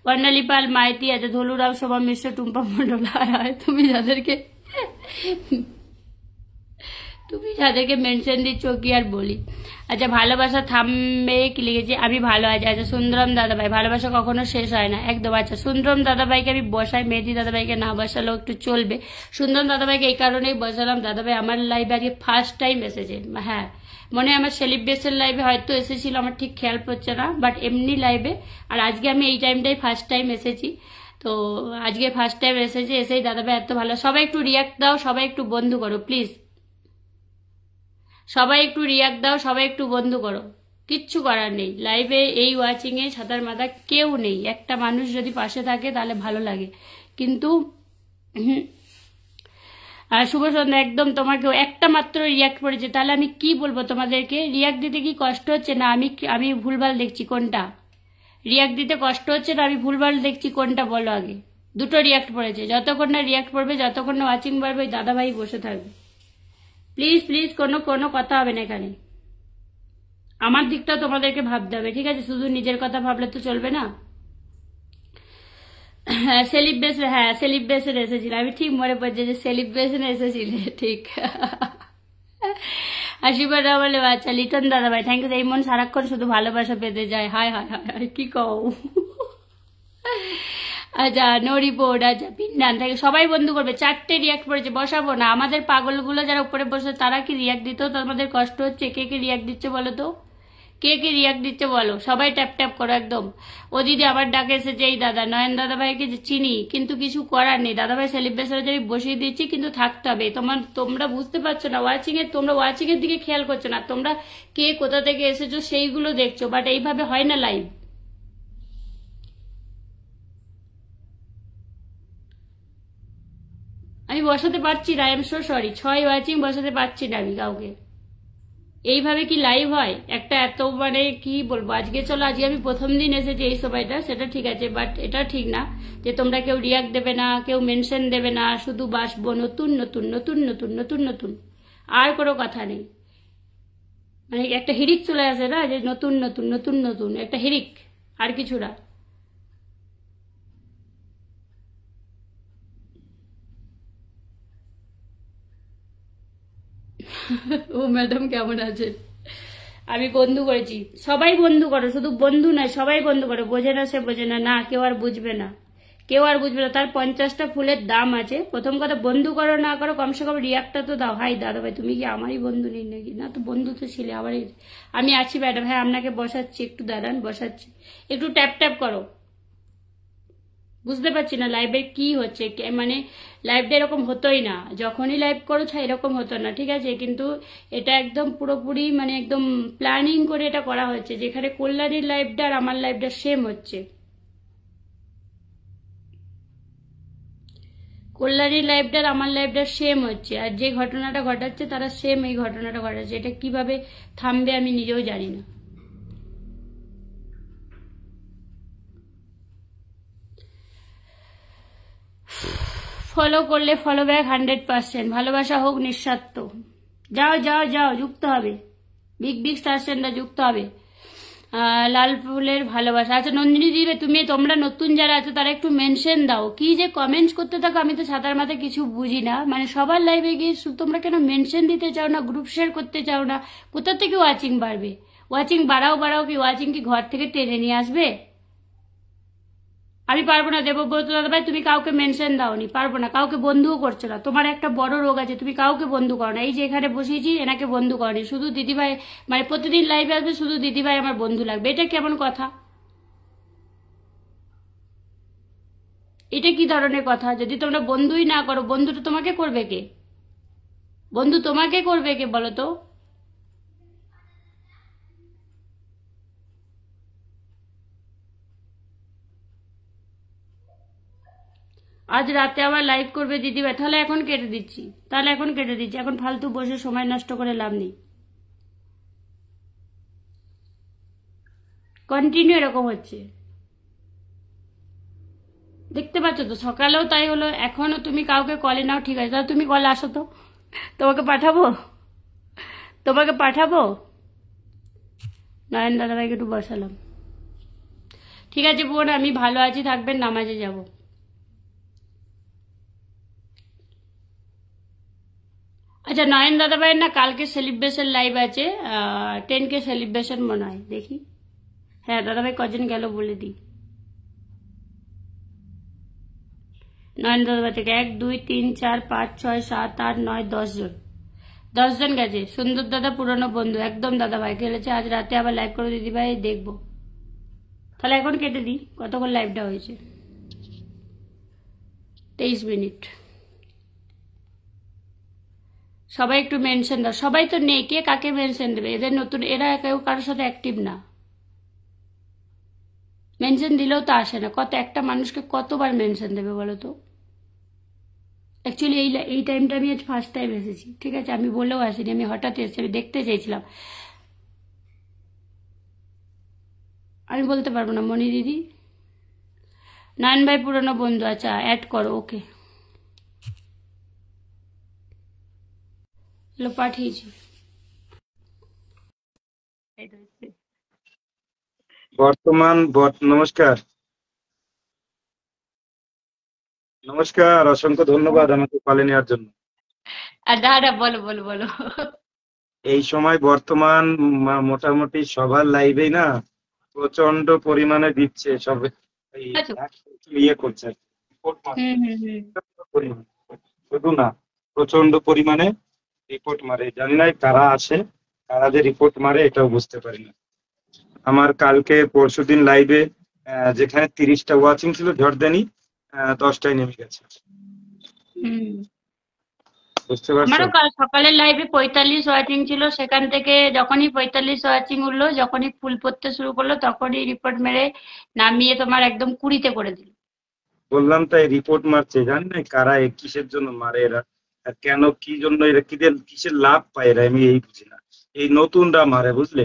বর্ণালী পাল মাইতি আছে, ধলুরাও শোভা মিশ্র, টুম্পা মন্ডল, তুমি যাদেরকে মেনশন দিচ্ছ কি আর বলি। আচ্ছা ভালোবাসা থামবে কি লিখেছি, আমি ভালো আছি। আচ্ছা সুন্দরম দাদাভাই, ভালোবাসা কখনো শেষ হয় না, একদম। আচ্ছা সুন্দরম দাদাভাইকে আমি বসাই, মেহেদি দাদাভাইকে না বসালেও একটু চলবে। সুন্দরম দাদাভাইকে এই কারণেই বসালাম, দাদাভাই আমার লাইভে আজকে ফার্স্ট টাইম এসেছে। হ্যাঁ মনে হয় আমার সেলিব্রেশন লাইভে হয়তো এসেছিল, আমার ঠিক খেয়াল পড়ছে না, বাট এমনি লাইভে। আর আজকে আমি এই টাইমটাই ফার্স্ট টাইম এসেছি, তো আজকে ফার্স্ট টাইম এসেছি, এসেই দাদাভাই এত ভালো। সবাই একটু রিয়াক্ট দাও, সবাই একটু বন্ধু করো প্লিজ, সবাই একটু রিয়াক্ট দাও, সবাই একটু বন্ধু করো। কিচ্ছু করার নেই, লাইভে এই ওয়াচিং এ ছাতার মাথা কেউ নেই, একটা মানুষ যদি পাশে থাকে তাহলে ভালো লাগে, কিন্তু শুভ সন্ধ্যা, একদম তোমাকে একটা মাত্র রিয়াক্ট করেছে, তাহলে আমি কি বলবো তোমাদেরকে? রিয়াক্ট দিতে কি কষ্ট হচ্ছে না? আমি ভুলভাল দেখছি কোনটা? রিয়াক্ট দিতে কষ্ট হচ্ছে না আমি ভুলভাল দেখছি কোনটা বলো আগে? দুটো রিয়াক্ট পড়েছে, যতক্ষণ না রিয়াক্ট পড়বে, যতক্ষণ না ওয়াচিং বাড়বে, ওই দাদাভাই বসে থাকবে। প্লিজ প্লিজ কোনো কথা হবে না এখানে, আমার দিকটা তোমাদেরকে ভাবতে হবে, ঠিক আছে? শুধু নিজের কথা ভাবলে তো চলবে না। সেলিব্রেশন এসেছিল, আমি ঠিক মনে পড়ছে যে সেলিব্রেশন এসেছিল, ঠিক। আশীর্বাদ বলে আচ্ছা লিটন দাদাভাই থ্যাংক ইউ। এই মন সারাক্ষণ শুধু ভালোবাসা পেতে যায়, হায় হায় হায় হায়, কি কও? আচ্ছা, নো রিপোর্ট। আচ্ছা, পিন্ডান থেকে সবাই বন্ধু করবে। 4টে রিয়াক্ট করেছে, বসাবো না। আমাদের পাগলগুলো যারা উপরে বসে তারা কি রিয়াক্ট দিত? তোমাদের কষ্ট হচ্ছে? কে কে রিয়াক্ট দিচ্ছে বলো তো? কে কে রিয়াক্ট দিচ্ছে বলো? সবাই ট্যাপ ট্যাপ করো একদম। ও দিদি আবার ডাকে এসেছে। এই দাদা, নয়ন দাদা ভাইকে যে চিনি, কিন্তু কিছু করার নেই। দাদা ভাই সেলিব্রেশনে যদি বসিয়ে দিচ্ছি, কিন্তু থাকতে হবে। তোমরা বুঝতে পারছো না, তোমরা ওয়াচিং এর দিকে খেয়াল করছো না। তোমরা কে কোথা থেকে এসেছো সেইগুলো দেখছো, বাট এইভাবে হয় না লাইভ। আমি বসাতে পারছি না, I am so sorry. 6 watching বসাতে পারছি না আমি কাউকে। এইভাবে কি লাইভ হয়? একটা এত মানে কি বলবো, আজকে চলো আজকে আমি প্রথম দিন এসেছি এই সময়টা, সেটা ঠিক আছে, বাট এটা ঠিক না যে তোমরা কেউ রিয়াক্ট দেবে না, কেউ মেনশন দেবে না, শুধু বাসবো নতুন নতুন নতুন নতুন নতুন নতুন, আর কোনো কথা নেই। মানে একটা হিড়িক চলে আসে না, যে নতুন নতুন নতুন নতুন, একটা হিড়িক, আর কিছু না। ও ম্যাডাম কেমন আছেন? আমি বন্ধু করেছি। সবাই বন্ধু করো, শুধু বন্ধু নয়, সবাই বন্ধু করো। বোঝে না সে বোঝে না, না কেউ আর বুঝবে না, কেউ আর বুঝবে না। তার 50টা ফুলের দাম আছে। প্রথম কথা, বন্ধু করো না করো, কমসে কম রিয়াক্টটা তো দাও। হাই দাদা ভাই, তুমি কি আমারই বন্ধু নেই নাকি? না তো, বন্ধু তো ছিলে আবার। আমি আছি ম্যাডাম, হ্যাঁ আপনাকে বসাচ্ছি, একটু দাঁড়ান, বসাচ্ছি। একটু ট্যাপ ট্যাপ করো। বুঝতে পারছি না লাইভে কি হচ্ছে, মানে লাইভটা এরকম হতোই না। যখনই লাইভ করেছো এরকম হতো না, ঠিক আছে? কিন্তু এটা একদম পুরোপুরি মানে একদম প্ল্যানিং করে এটা করা হচ্ছে, যেখানে কল্যাণীর লাইভটা আর আমার লাইভটা সেম হচ্ছে। কল্যাণীর লাইভটা আর আমার লাইভটা সেম হচ্ছে, আর যে ঘটনাটা ঘটাচ্ছে তারা সেম এই ঘটনাটা ঘটাচ্ছে। এটা কিভাবে থামবে আমি নিজেও জানি না। ফলো করলে ফলো ব্যাক 100%। ভালোবাসা হোক নিঃস্বার্থ। যাও যাও যাও, যুক্ত হবে। বিগ বিগ স্টার সেন্ডার যুক্ত হবে। লাল ফুলের ভালোবাসা। আচ্ছা নন্দিনী দিবে, তোমরা নতুন যারা আছো তারা একটু মেনশন দাও। কি যে কমেন্টস করতে থাকো, আমি তো সাঁতার মাথায় কিছু বুঝি না। মানে সবার লাইভে গিয়ে তোমরা কেন মেনশন দিতে চাও না, গ্রুপ শেয়ার করতে চাও না? কোথা থেকে ওয়াচিং বাড়বে? ওয়াচিং বাড়াও বাড়াও, কি ওয়াচিং কি ঘর থেকে টেনে নিয়ে আসবে? আমি পারবো না দেবব্রত দাদা ভাই, তুমি কাউকে মেনশন দাওনি, পারবো না। কাউকে বন্ধুও করছো না, তোমার একটা বড় রোগ আছে, তুমি কাউকে বন্ধু করো না। এই যে এখানে বসিয়েছি, এনাকে বন্ধু করনি, শুধু দিদিভাই, মানে প্রতিদিন লাইভে আসবে শুধু দিদিভাই আমার বন্ধু লাগবে। এটা কেমন কথা? এটা কি ধরনের কথা? যদি তোমরা বন্ধুই না করো, বন্ধুটা তোমাকে করবে কে? বন্ধু তোমাকে করবে কে বলো তো? আজ রাতে আবার লাইভ করবে দিদিভাই, তাহলে এখন কেটে দিচ্ছি, এখন ফালতু বসে সময় নষ্ট করে লাভ নেই। কন্টিনিউ এরকম হচ্ছে, দেখতে পাচ্ছ তো? সকালেও তাই হলো, এখনো তুমি কাউকে কলে নাও, ঠিক আছে, তাহলে তুমি কলে আসো তো, তোমাকে পাঠাবো, তোমাকে পাঠাবো। নয়ন দাদাভাইকে একটু বসালাম। ঠিক আছে বোন, আমি ভালো আছি, থাকবেন, নামাজে যাব। আচ্ছা নয়ন দাদাভাইয়ের না কালকে সেলিব্রেশন লাইভ আছে, 10K সেলিব্রেশন মনে হয়, দেখি। হ্যাঁ দাদাভাই কজন গেল বলে দিই। নয়ন দাদাভাই থেকে 1 2 3 4 5 6 7 8 9 10 জন, 10 জন গেছে। সুন্দর দাদা পুরনো বন্ধু একদম, দাদাভাই খেলেছে। আজ রাতে আবার লাইভ করে দিদিভাই দেখবো। তাহলে এখন কেটে দিই। কতক্ষণ লাইভটা হয়েছে? 23 মিনিট। সবাই একটু মেনশন দাও। সবাই তো নেই, কে কাকে মেনশন দেবে? এদের নতুন, এরা কেউ কারোর সাথে অ্যাক্টিভ না। মেনশন দিলেও তো আসে না। একটা মানুষকে কতবার মেনশন দেবে বলো তো? অ্যাকচুয়ালি এই টাইমটা আমি আজ ফার্স্ট টাইম এসেছি, ঠিক আছে? আমি বলেও আসিনি, আমি হঠাৎ এসেছি, আমি দেখতে চাইছিলাম। আমি বলতে পারবো না মনি দিদি। নয়ন ভাই পুরনো বন্ধু, আচ্ছা অ্যাড করো, ওকে চলো পাঠিয়েছি। বর্তমান নমস্কার। নমস্কার, অসংখ্য ধন্যবাদ আমাকে কলে নেওয়ার জন্য। আর দাদা বলো বলো বলো। এই সময় বর্তমান মোটামুটি সবার লাইভেই না প্রচন্ড পরিমাণে দিচ্ছে সব, এই আচ্ছা। ইয়ে করছে, রিপোর্ট হুম মারছে হুম হুম পরিমাণে। শুধু না, প্রচন্ড পরিমাণে রিপোর্ট মারে, জানি না কারা আছে, কারা যে রিপোর্ট মারে এটাও বুঝতে পারি না। আমার কালকে পরশুদিন লাইভে যেখানে 30টা ওয়াচিং ছিল ঝড়দানি 10টায় নেমে গেছে, হুম। বুঝতে পারছো? আমারও কাল সকালের লাইভে 45 ওয়াচিং ছিল, সেখান থেকে যখনই 45 ওয়াচিং উঠলো, যখনই ফুল পড়তে শুরু করলো, তখনই রিপোর্ট মেরে নামিয়ে তোমার একদম 20-তে করে দিল। বললাম তাই, রিপোর্ট মারছে, জানি না কারা, কিসের জন্য মারে এরা, আর কেন, কি জন্য এরা, কিসের লাভ পায় এরা, আমি এই বুঝি না। এই নতুনরা মারে, বুঝলে,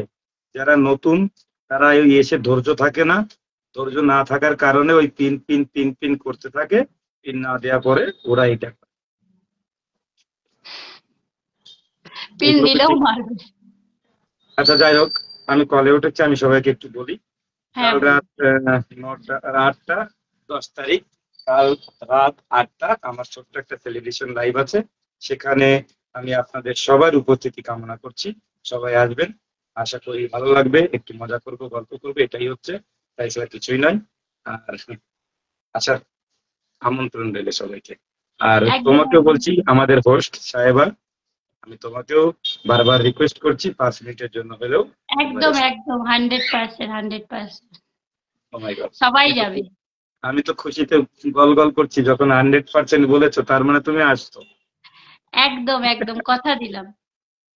যারা নতুন তারা ওই এসে ধৈর্য থাকে না, ধৈর্য না থাকার কারণে ওই পিন পিন পিন পিন করতে থাকে, পিন না দেওয়া পরে ওরা এটা করে। পিন এগুলো তো দিলেও ঠিক। মারবে। আচ্ছা যাই হোক, আমি কলে উঠেছি, আমি সবাইকে একটু বলি। হ্যাঁ কাল বলো। রাত 8টা 10 তারিখ, কাল রাত 8টা আমার ছোট্ট একটা টেলিভিশন লাইভ আছে, সেখানে আমি আপনাদের সবার উপস্থিতি কামনা করছি। সবাই আসবেন, আশা করি ভালো লাগবে, একটু মজা করব, গল্প করবো, এটাই হচ্ছে, তাই ছাড়া কিছুই নয়। আর আসার আমন্ত্রণ রইল সবাইকে। আর একদম তোমাকেও বলছি, আমাদের হোস্ট সাহেবা, আমি তোমাকেও বারবার রিকোয়েস্ট করছি 5 মিনিটের জন্য হলেও একবার একদম এসো। একদম 100%, 100%। ও মাই গড, সবাই আমি তো যাবে। আমি তো খুশিতে গল গল করছি, যখন 100% বলেছো তার মানে তুমি আসছো। একদম একদম কথা দিলাম।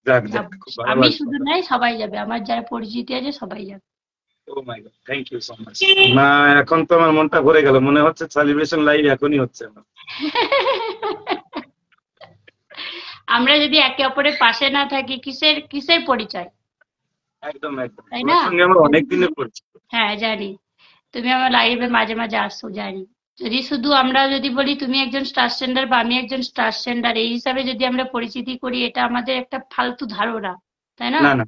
যাক যাক, যাবো। খুব ভালো আমি লাগলো। শুধু নয়, সবাই যাবে, আমার যারা পরিচিতি আছে সবাই যাবে। Oh my god, thank you so much. না, এখন তো আমার মনটা ভরে গেল, মনে হচ্ছে সেলিব্রেশন লাইভ এখনই হচ্ছে আমার। আমরা যদি একে অপরের পাশে না থাকি, কিসের কিসের পরিচয়? একদম একদম, তাই তোমার না? সঙ্গে আমার যদি অনেক শুধু, দিনের পরিচয়। হ্যাঁ জানি, তুমি আমার লাইভে মাঝে মাঝে আসছো জানি। যদি শুধু আমরা যদি বলি তুমি একজন স্টার সেন্ডার বা আমি একজন স্টার সেন্ডার, এই হিসাবে যদি আমরা পরিচিতি করি, এটা আমাদের একটা ফালতু ধারণা, তাই না? না না।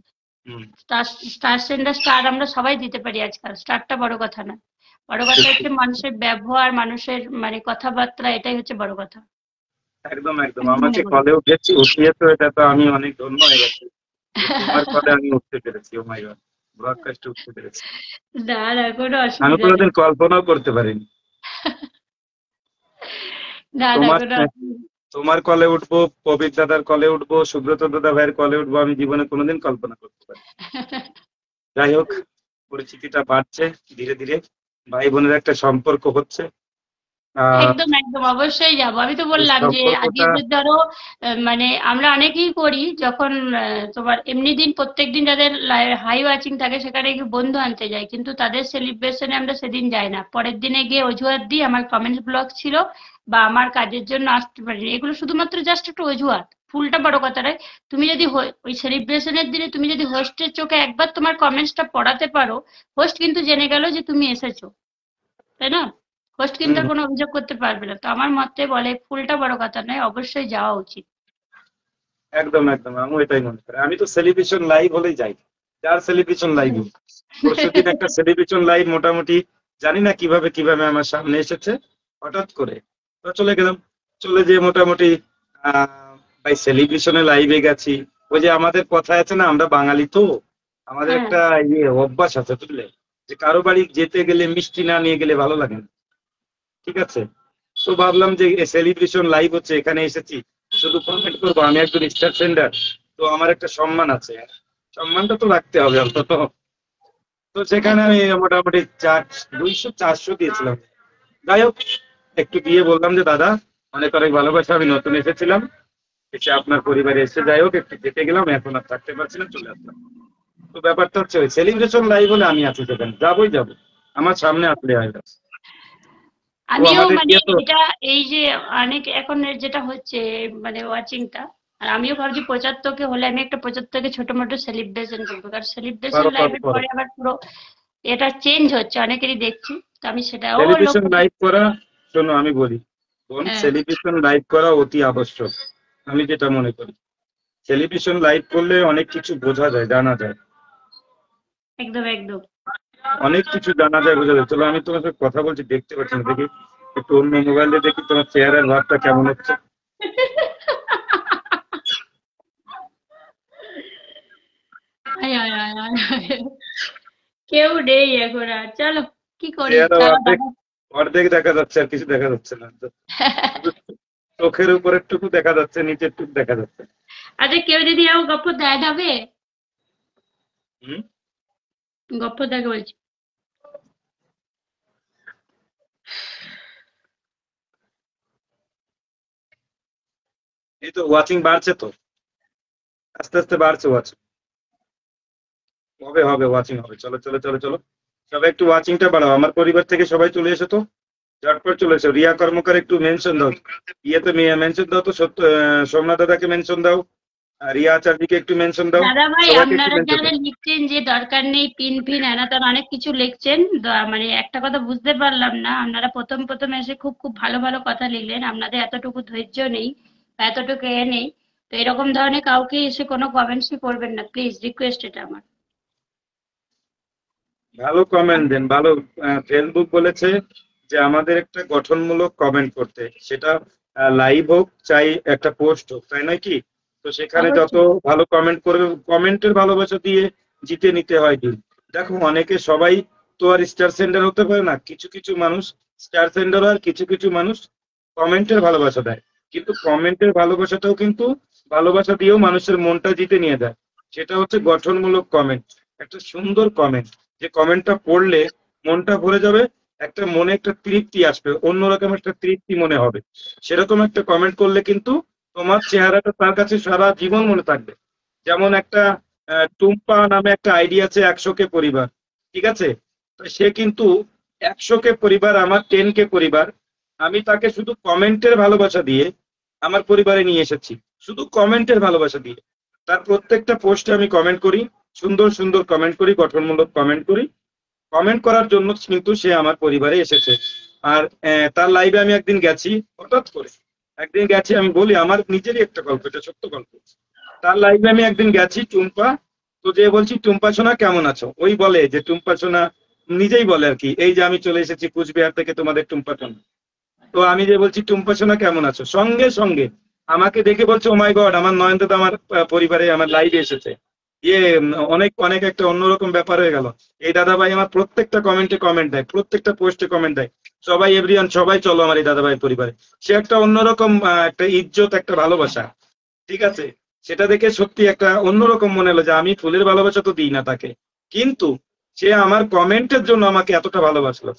হুম। স্টার, স্টার সেন্ডার স্টার আমরা সবাই দিতে পারি আজকাল, স্টারটা বড় কথা না। বড় কথা ঠিক ঠিক। হচ্ছে মানুষের ব্যবহার, মানুষের মানে কথাবার্তা, এটাই হচ্ছে বড় কথা। একদম একদম, আমি মনে আমাকে করি। কলে উঠেছি, উঠিয়ে তো এটা তো আমি অনেক ধন্য হয়ে গেছি যে তোমার কলে আমি উঠতে পেরেছি। ও মাই গড, ব্রডকাস্টে উঠতে পেরেছি। না না, কোনো আমি অসুবিধা নেই। কোনোদিন কল্পনাও করতে পারিনি। না না, তোমার কোনো অসুবিধা তোমার কলে উঠবো, প্রবীর দাদার কলে উঠবো, সুব্রত দাদা ভাইয়ের কলে উঠবো, আমি জীবনে কোনোদিন কল্পনা করতে পারি। যাই হোক, পরিচিতিটা বাড়ছে ধীরে ধীরে, ভাই বোনের একটা সম্পর্ক হচ্ছে। আহ একদম একদম, অবশ্যই যাব। আমি তো এই বললাম যে আজকে সম্পর্কটা। যে ধরো মানে আমরা অনেকেই করি যখন তোমার এমনি দিন প্রত্যেক দিন যাদের হাই ওয়াচিং থাকে সেখানে গিয়ে বন্ধু আনতে যাই, কিন্তু তাদের সেলিব্রেশনে আমরা সেদিন যাই না, পরের দিনে গিয়ে অজুহাত দিই আমার কমেন্টস ব্লক ছিল বা আমার কাজের জন্য আসতে পারিনি। এগুলো শুধুমাত্র জাস্ট একটু অজুহাত, ফুলটা বড় কথা নয়। তুমি যদি ওই সেলিব্রেশনের দিনে তুমি যদি হোস্টের চোখে একবার তোমার কমেন্টসটা পড়াতে পারো, হোস্ট কিন্তু জেনে গেল যে তুমি এসেছো, তাই না? হোস্ট কিন্তু হম, আর কোনো অভিযোগ করতে পারবে না। তো আমার মতে বলে ফুলটা বড় কথা নয়, অবশ্যই যাওয়া উচিত। একদম একদম, আমি এটাই মনে করি, আমি তো সেলিব্রেশন লাইভ হলেই যাই, যার সেলিব্রেশন লাইভ। পরশুদিন একটা সেলিব্রেশন লাইভ মোটামুটি জানি না কিভাবে কিভাবে আমার সামনে এসেছে, হঠাৎ করে তো চলে গেলাম। চলে যেয়ে মোটামুটি ভাই সেলিব্রেশনে লাইভে গেছি। ওই যে আমাদের কথা আছে না, আমরা বাঙালি তো, আমাদের হ্যাঁ। একটা অভ্যাস আছে বুঝলে, যে কারো বাড়ি যেতে গেলে মিষ্টি না নিয়ে গেলে ভালো লাগে না। ঠিক আছে, তো ভাবলাম যে সেলিব্রেশন লাইভ হচ্ছে, এখানে এসেছি, শুধু কমেন্ট করবো, আমি একজন স্টার সেন্ডার, তো আমার একটা সম্মান আছে, সম্মানটা তো রাখতে হবে অন্তত। তো সেখানে একদম। আমি মোটামুটি 200 400 দিয়েছিলাম। যাই হোক, একটু দিয়ে বললাম যে দাদা, অনেক অনেক ভালোবাসা, আমি নতুন এসেছিলাম, এসে আপনার পরিবারে এসে যাই হোক একটু যেতে গেলাম, এখন আর থাকতে পারছি না, চলে আসলাম। তো ব্যাপারটা হচ্ছে ওই সেলিব্রেশন লাইভ হলে আমি আছি সেখানে, যাবোই যাবো, আমার সামনে আসলে হয় না। তো আমিও আমাদের মানে ইয়ে তো। এটা, এই যে অনেক এখন যেটা হচ্ছে মানে ওয়াচিংটা, আর আমিও ভাবছি 75কে হলে আমি একটা 75কে ছোট মোটো সেলিব্রেশন করবো, কারণ সেলিব্রেশন করো করো লাইফের করো। পরে আবার পুরো এটা চেঞ্জ হচ্ছে অনেকেরই দেখছি। তো আমি সেটাও সেলিব্রেশন লক্ষ্য লাইভ করছি। করা, শোনো আমি বলি, বোন, হ্যাঁ। সেলিব্রেশন লাইভ করা অতি আবশ্যক, আমি যেটা মনে করি। সেলিব্রেশন লাইভ করলে অনেক কিছু বোঝা যায়, জানা যায়, একদম একদম। অনেক কিছু জানা যায়, বোঝা যায়। চলো, আমি তোমার সাথে কথা বলছি, দেখতে পাচ্ছি না, দেখি একটু অন্য মোবাইলে দেখি তোমার চেহারার ভাবটা কেমন হচ্ছে। আয়, আয়, আয়, আয়, আয়। কেউ নেই এখন আর, চলো। কি করি চেহারা তারা অর্ধেক অর্ধেক দেখা যাচ্ছে, আর কিছু দেখা যাচ্ছে না তো। শুধু চোখের উপরের টুকু দেখা যাচ্ছে, নিচের টুকু দেখা যাচ্ছে। আচ্ছা কেউ যদি আমার গপ্প দেয় যাবে, হুম। গপ্প দেখে বলছি। এই তো ওয়াচিং বাড়ছে তো, আস্তে আস্তে বাড়ছে ওয়াচিং। হবে হবে ওয়াচিং হবে, চলো চলো চলো চলো, সবাই একটু ওয়াচিংটা বাড়াও। আমার পরিবার থেকে সবাই চলে এসো তো, ঝটপট চলে এসো। রিয়া কর্মকার একটু মেনশন দাও, ইয়েতে মেনশন দাও তো, সত্য সোমনাথ দাদাকে মেনশন দাও, আর রিয়া আচার্যকে একটু মেনশন দাও, দাদা ভাই সবাইকে একটু আপনারা মেনশন যারা দাও। লিখছেন যে দরকার নেই পিন ফিন এনা তেনা অনেক কিছু লিখছেন, মানে একটা কথা বুঝতে পারলাম না, আপনারা প্রথম প্রথম এসে খুব খুব ভালো ভালো কথা লিখলেন, আপনাদের এতটুকু ধৈর্য নেই বা এতটুকু নেই। তো এরকম ধরনের কাউকে এসে কোনো কমেন্টসই করবেন না প্লিজ, রিকোয়েস্ট এটা আমার। ভালো কমেন্ট দেন, ভালো। ফেসবুক বলেছে যে আমাদের একটা গঠনমূলক কমেন্ট করতে, সেটা লাইভ হোক চাই একটা পোস্ট হোক, তাই নয় কি? তো সেখানে যত অবশ্যই। ভালো কমেন্ট করবে, কমেন্টের ভালোবাসা দিয়ে জিতে নিতে হয় দিন। দেখো অনেকে সবাই তো আর স্টার সেন্ডার হতে পারে না, কিছু কিছু মানুষ স্টার সেন্ডার, আর কিছু কিছু মানুষ কমেন্টের ভালোবাসা দেয়। কিন্তু কমেন্টের ভালোবাসাটাও কিন্তু ভালোবাসা দিয়েও মানুষের মনটা জিতে নিয়ে যায়। সেটা হচ্ছে গঠনমূলক কমেন্ট, একটা সুন্দর কমেন্ট, যে কমেন্টটা পড়লে মনটা ভরে যাবে, একটা মনে একটা তৃপ্তি আসবে, অন্যরকম একটা তৃপ্তি মনে হবে। সেরকম একটা কমেন্ট করলে কিন্তু তোমার চেহারাটা তার কাছে সারা জীবন মনে থাকবে। যেমন একটা টুম্পা নামে একটা আইডি আছে, 100 কে পরিবার, ঠিক আছে? তো সে কিন্তু 100 কে পরিবার, আমার 10 কে পরিবার, আমি তাকে শুধু কমেন্টের ভালোবাসা দিয়ে আমার পরিবারে নিয়ে এসেছি, শুধু কমেন্টের ভালোবাসা দিয়ে। তার প্রত্যেকটা পোস্টে আমি কমেন্ট করি, সুন্দর সুন্দর কমেন্ট করি, গঠনমূলক কমেন্ট করি। কমেন্ট করার জন্য কিন্তু সে আমার পরিবারে এসেছে। আর তার লাইভে আমি একদিন গেছি, হঠাৎ করে একদিন গেছি, আমি বলি আমার নিজেরই একটা গল্প, এটা সত্য গল্প। তার লাইভে আমি একদিন গেছি, টুম্পা, তো যে বলছি টুম্পা সোনা কেমন আছো, ওই বলে যে টুম্পা সোনা, নিজেই বলে আর কি, এই যে আমি চলে এসেছি কুচবিহার থেকে তোমাদের টুম্পা সোনা। তো আমি যে বলছি টুম্পা সোনা কেমন আছো, সঙ্গে সঙ্গে আমাকে দেখে বলছে ও মাই গড, আমার নয়নদা তো আমার পরিবারে আমার লাইভে এসেছে। ইয়ে অনেক অনেক একটা অন্যরকম ব্যাপার হয়ে গেল। এই দাদা ভাই আমার প্রত্যেকটা কমেন্টে কমেন্ট দেয়, প্রত্যেকটা পোস্টে কমেন্ট দেয়, সবাই এভরিওয়ান সবাই চলো আমার এই দাদা ভাইয়ের পরিবারে। সে একটা অন্যরকম একটা ইজ্জত, একটা ভালোবাসা, ঠিক আছে? সেটা দেখে সত্যি একটা অন্যরকম মনে হলো যে আমি ফুলের ভালোবাসা তো দিই না তাকে, কিন্তু সে আমার কমেন্টের জন্য আমাকে এতটা ভালোবাসলো।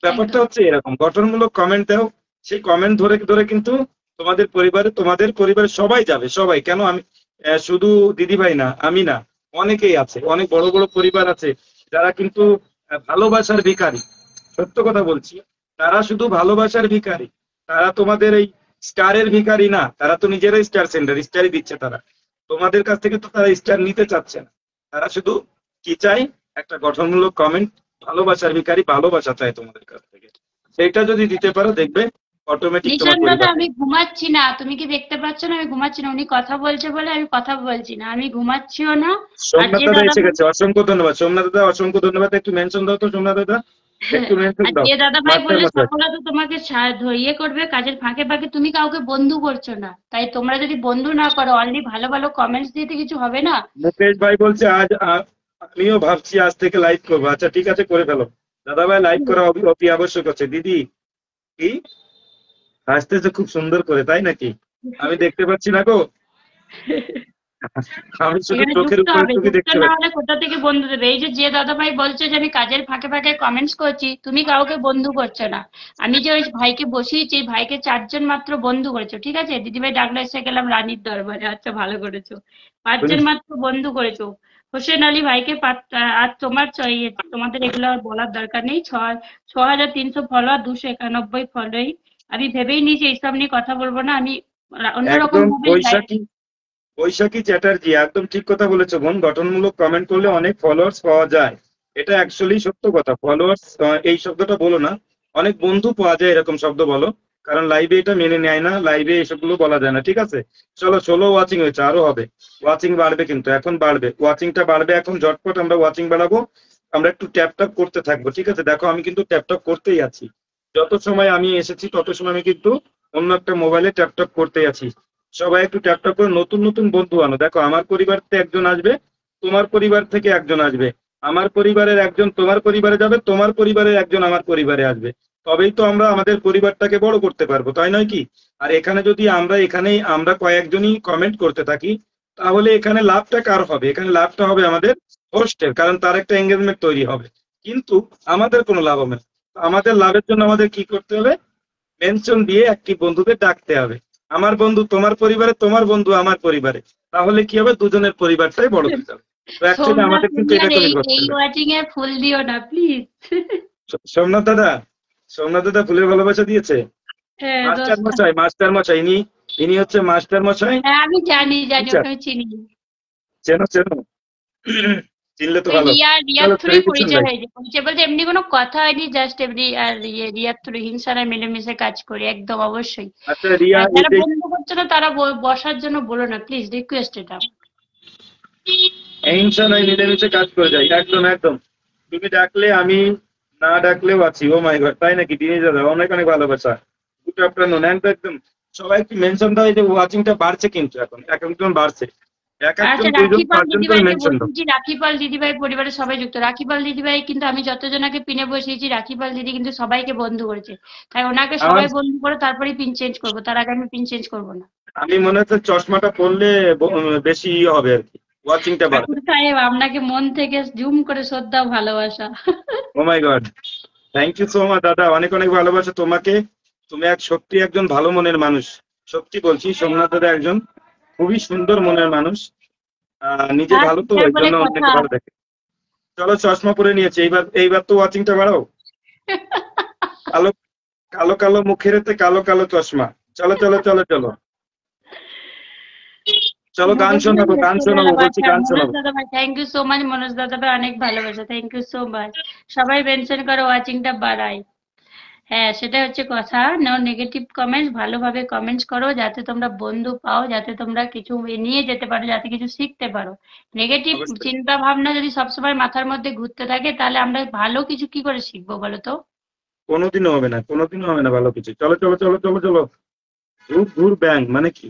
ব্যাপারটা একদম। হচ্ছে এরকম, গঠনমূলক কমেন্ট দাও, সেই কমেন্ট ধরে ধরে কিন্তু তোমাদের পরিবারে সবাই যাবে, সবাই কেন, আমি শুধু দিদি ভাই না, আমি না, অনেকেই আছে, অনেক বড় বড় পরিবার আছে যারা কিন্তু ভালোবাসার ভিখারি। সত্য কথা বলছি, তারা শুধু ভালোবাসার ভিখারি। তারা তোমাদের এই স্টারের ভিখারি না, তারা তো নিজেরাই স্টার সেন্টার, স্টারই দিচ্ছে তারা। তোমাদের কাছ থেকে তো তারা স্টার নিতে চাচ্ছে না, তারা শুধু কি চাই, একটা গঠনমূলক কমেন্ট, ভালোবাসার ভিখারি, ভালোবাসা চায় তোমাদের কাছ থেকে। সেইটা যদি দিতে পারো দেখবে অটোমেটিক তোমার নিশান দাদা পরিবার আমি দেখবে। ঘুমাচ্ছি না, তুমি কি দেখতে পাচ্ছ না আমি ঘুমাচ্ছি না? উনি কথা বলছে বলে আমি কথা বলছি না, আমি ঘুমাচ্ছিও না। আর সোমনাথ যে দাদা দাদা এসে ভাই, গেছে, অসংখ্য ধন্যবাদ সোমনাথ দাদা, অসংখ্য ধন্যবাদ। একটু মেনশন দাও তো সোমনাথ দাদা, একটু মেনশন আর দাও। যে দাদা ভাই মাস্টার বললে মাস্টার সফলতা তোমাকে ইয়ে করবে কাজের ফাঁকে ফাঁকে, তুমি কাউকে বন্ধু করছো না, তাই তোমরা যদি বন্ধু না করো অনলি ভালো ভালো কমেন্টস দিতে কিছু হবে না। মুকেশ ভাই বলছে আজ আমিও ভাবছি আজ থেকে লাইভ করবো। আচ্ছা ঠিক আছে, করে ফেলো। দাদা ভাই লাইভ করা অতি অতি আবশ্যক আছে। দিদি কি হাসতেছে খুব সুন্দর করে, তাই নাকি? আমি দেখতে পাচ্ছি না গো, আমি শুধু এখানে চোখের যুক্ত উপরে হবে, টুকি যুক্ত দেখতে না পাচ্ছি। হলে কোথা থেকে বন্ধু দেবে? এই যে যে দাদা ভাই বলছে যে আমি কাজের ফাঁকে ফাঁকে কমেন্টস করছি, তুমি কাউকে বন্ধু করছো না। আমি যে ওই ভাইকে বসিয়েছি, ভাইকে 4 জন মাত্র বন্ধু করেছো, ঠিক আছে? দিদিভাই ডাকলে এসে গেলাম রানীর দরবারে, আচ্ছা ভালো করেছো। 5 জন মাত্র বন্ধু করেছো। হোসেন আলী ভাইকে আর তোমার তোমাদের এগুলো আর বলার দরকার নেই। 6300 ফলোয়ার, 291 ফলোই। আমি ভেবেই নিয়েছি এইসব নিয়ে কথা বলবো না, আমি অন্যরকম একদম ভাবে বৈশাখী, বৈশাখী চ্যাটার্জি একদম ঠিক কথা বলেছো বোন, গঠনমূলক কমেন্ট করলে অনেক ফলোয়ার্স পাওয়া যায়। এটা অ্যাকচুয়ালি সত্য কথা, ফলোয়ার্স এই শব্দটা বলো না, অনেক বন্ধু পাওয়া যায় এরকম শব্দ বলো, কারণ লাইভে এটা মেনে নেয় না, লাইভে এসবগুলো বলা যায় না, ঠিক আছে? চলো 16 ওয়াচিং হয়েছে, আরো হবে, ওয়াচিং বাড়বে, কিন্তু এখন বাড়বে, ওয়াচিংটা বাড়বে এখন, ঝটপট আমরা ওয়াচিং বাড়াবো। আমরা একটু ট্যাপ ট্যাপ করতে থাকবো, ঠিক আছে? দেখো আমি কিন্তু ট্যাপ ট্যাপ করতেই আছি, যত সময় আমি এসেছি তত সময় আমি কিন্তু অন্য একটা মোবাইলে ট্যাপ ট্যাপ করতেই আছি। সবাই একটু ট্যাপ ট্যাপ করে নতুন নতুন বন্ধু আনো। দেখো আমার পরিবার থেকে একজন আসবে, তোমার পরিবার থেকে একজন আসবে, আমার পরিবারের একজন তোমার পরিবারে যাবে, তোমার পরিবারের একজন আমার পরিবারে আসবে, তবেই তো আমরা আমাদের পরিবারটাকে বড় করতে পারবো, তাই নয় কি? আর এখানে যদি আমরা কয়েকজনই কমেন্ট করতে থাকি, তাহলে এখানে লাভটা কার হবে? এখানে লাভটা হবে আমাদের হোস্টের, কারণ তার একটা এঙ্গেজমেন্ট তৈরি হবে, কিন্তু আমাদের কোনো লাভ হবে না। আমাদের লাভের জন্য আমাদের কি করতে হবে? মেনশন দিয়ে একটি বন্ধুকে ডাকতে হবে, আমার বন্ধু তোমার পরিবারে, তোমার বন্ধু আমার পরিবারে, তাহলে কি হবে? দুজনের পরিবারটাই বড় হয়ে যাবে। তো অ্যাকচুয়ালি সোমনাথ, আমাদের কিন্তু তুমি আর এটা এই করে করতে এই হবে। ওয়াচিং এ ফুল দিও না প্লিজ। সোমনাথ দাদা, সোমনাথ দাদা ফুলের ভালোবাসা দিয়েছে। হ্যাঁ, মাস্টার 10টা। মশাই, মাস্টার মশাই, ইনি ইনি হচ্ছে মাস্টার মশাই। হ্যাঁ, আমি জানি জানি, টিচার, ওকে আমি চিনি। চেনো চেনো? চিনলে তো ওই ভালো। রিয়ার চলো থ্রুই সেলিব্রেশন পরিচয় লাইফ। হয়েছে, পরিচয় বলতে এমনি কোনো কথা হয়নি, জাস্ট এমনি। আর রিয়ার থ্রু হিংসারা মিলেমিশে কাজ করি, একদম অবশ্যই। আচ্ছা রিয়া, এই যারা যে বন্ধু করছো না তারা বসার জন্য বলো না প্লিজ, রিকোয়েস্ট এটা। হিংসা নাই, মিলেমিশে কাজ করে যাই, একদম একদম। তুমি ডাকলে আমি, না ডাকলেও আছি। ও মাই গড, তাই নাকি? দিনে দাদা অনেক অনেক ভালোবাসা। গুড আফটারনুন, একদম। সবাই একটু মেনশন দাও, এই যে ওয়াচিংটা বাড়ছে, কিন্তু এখন এক একজন বাড়ছে, এক একজন আচ্ছা, দুইজন রাখিপাল পাঁচজন করে দিদিভাইকে মেনশন দাও। বসিয়েছি, রাখিপাল দিদিভাই পরিবারের সবাই যুক্ত। রাখিপাল দিদিভাই কিন্তু, আমি যতজনাকে পিনে বসিয়েছি, রাখিপাল দিদি কিন্তু সবাইকে বন্ধু করেছে। তাই ওনাকে আমার সবাই বন্ধু করে তারপরে পিন চেঞ্জ করবো, তার আগে আমি পিন চেঞ্জ করবো না। আমি মনে হচ্ছে চশমাটা পরলে বেশি ইয়ে হবে আর কি, ওয়াচিংটা বাড়বে। ঠাকুর সাহেব, আপনাকে মন থেকে জুম করে শ্রদ্ধা ও ভালোবাসা। Oh my god, thank you so much দাদা, অনেক অনেক ভালোবাসা তোমাকে। তুমি সত্যি একজন ভালো মনের মানুষ। সত্যি বলছি, সোমনাথ দাদা একজন খুবই সুন্দর মনের মানুষ। নিজে আর ভালো, তো কিসের এই বলে জন্য কথা। অন্যকে ভালো দেখে। চলো চশমা পরে নিয়েছি, এইবার এইবার তো ওয়াচিংটা বাড়াও। কালো কালো কালো মুখের এতে কালো কালো চশমা। চলো চলো চলো চলো চলো, গান শোনাবো, গান শোনাবো বলছি, আচ্ছা, গান মনোজ শোনাবো। দাদা ভাই, thank you so much. Manoj দাদা ভাই অনেক ভালোবাসা, থ্যাংক ইউ সো মাচ। সবাই মেনশন করো, ওয়াচিংটা বাড়াই। হ্যাঁ, সেটা হচ্ছে কথা। নো নেগেটিভ কমেন্টস, ভালোভাবে কমেন্টস করো, যাতে তোমরা বন্ধু পাও, যাতে তোমরা কিছু নিয়ে যেতে পারো, যাতে কিছু শিখতে পারো। নেগেটিভ অবশ্যই, চিন্তা ভাবনা যদি সবসময় মাথার মধ্যে ঘুরতে থাকে, তাহলে আমরা ভালো কিছু কি করে শিখবো বলো তো? কোনোদিনও হবে না, কোনোদিনও হবে না ভালো কিছু। চলো চলো চলো চলো চলো, ঘুর ঘুর ব্যাং মানে কি?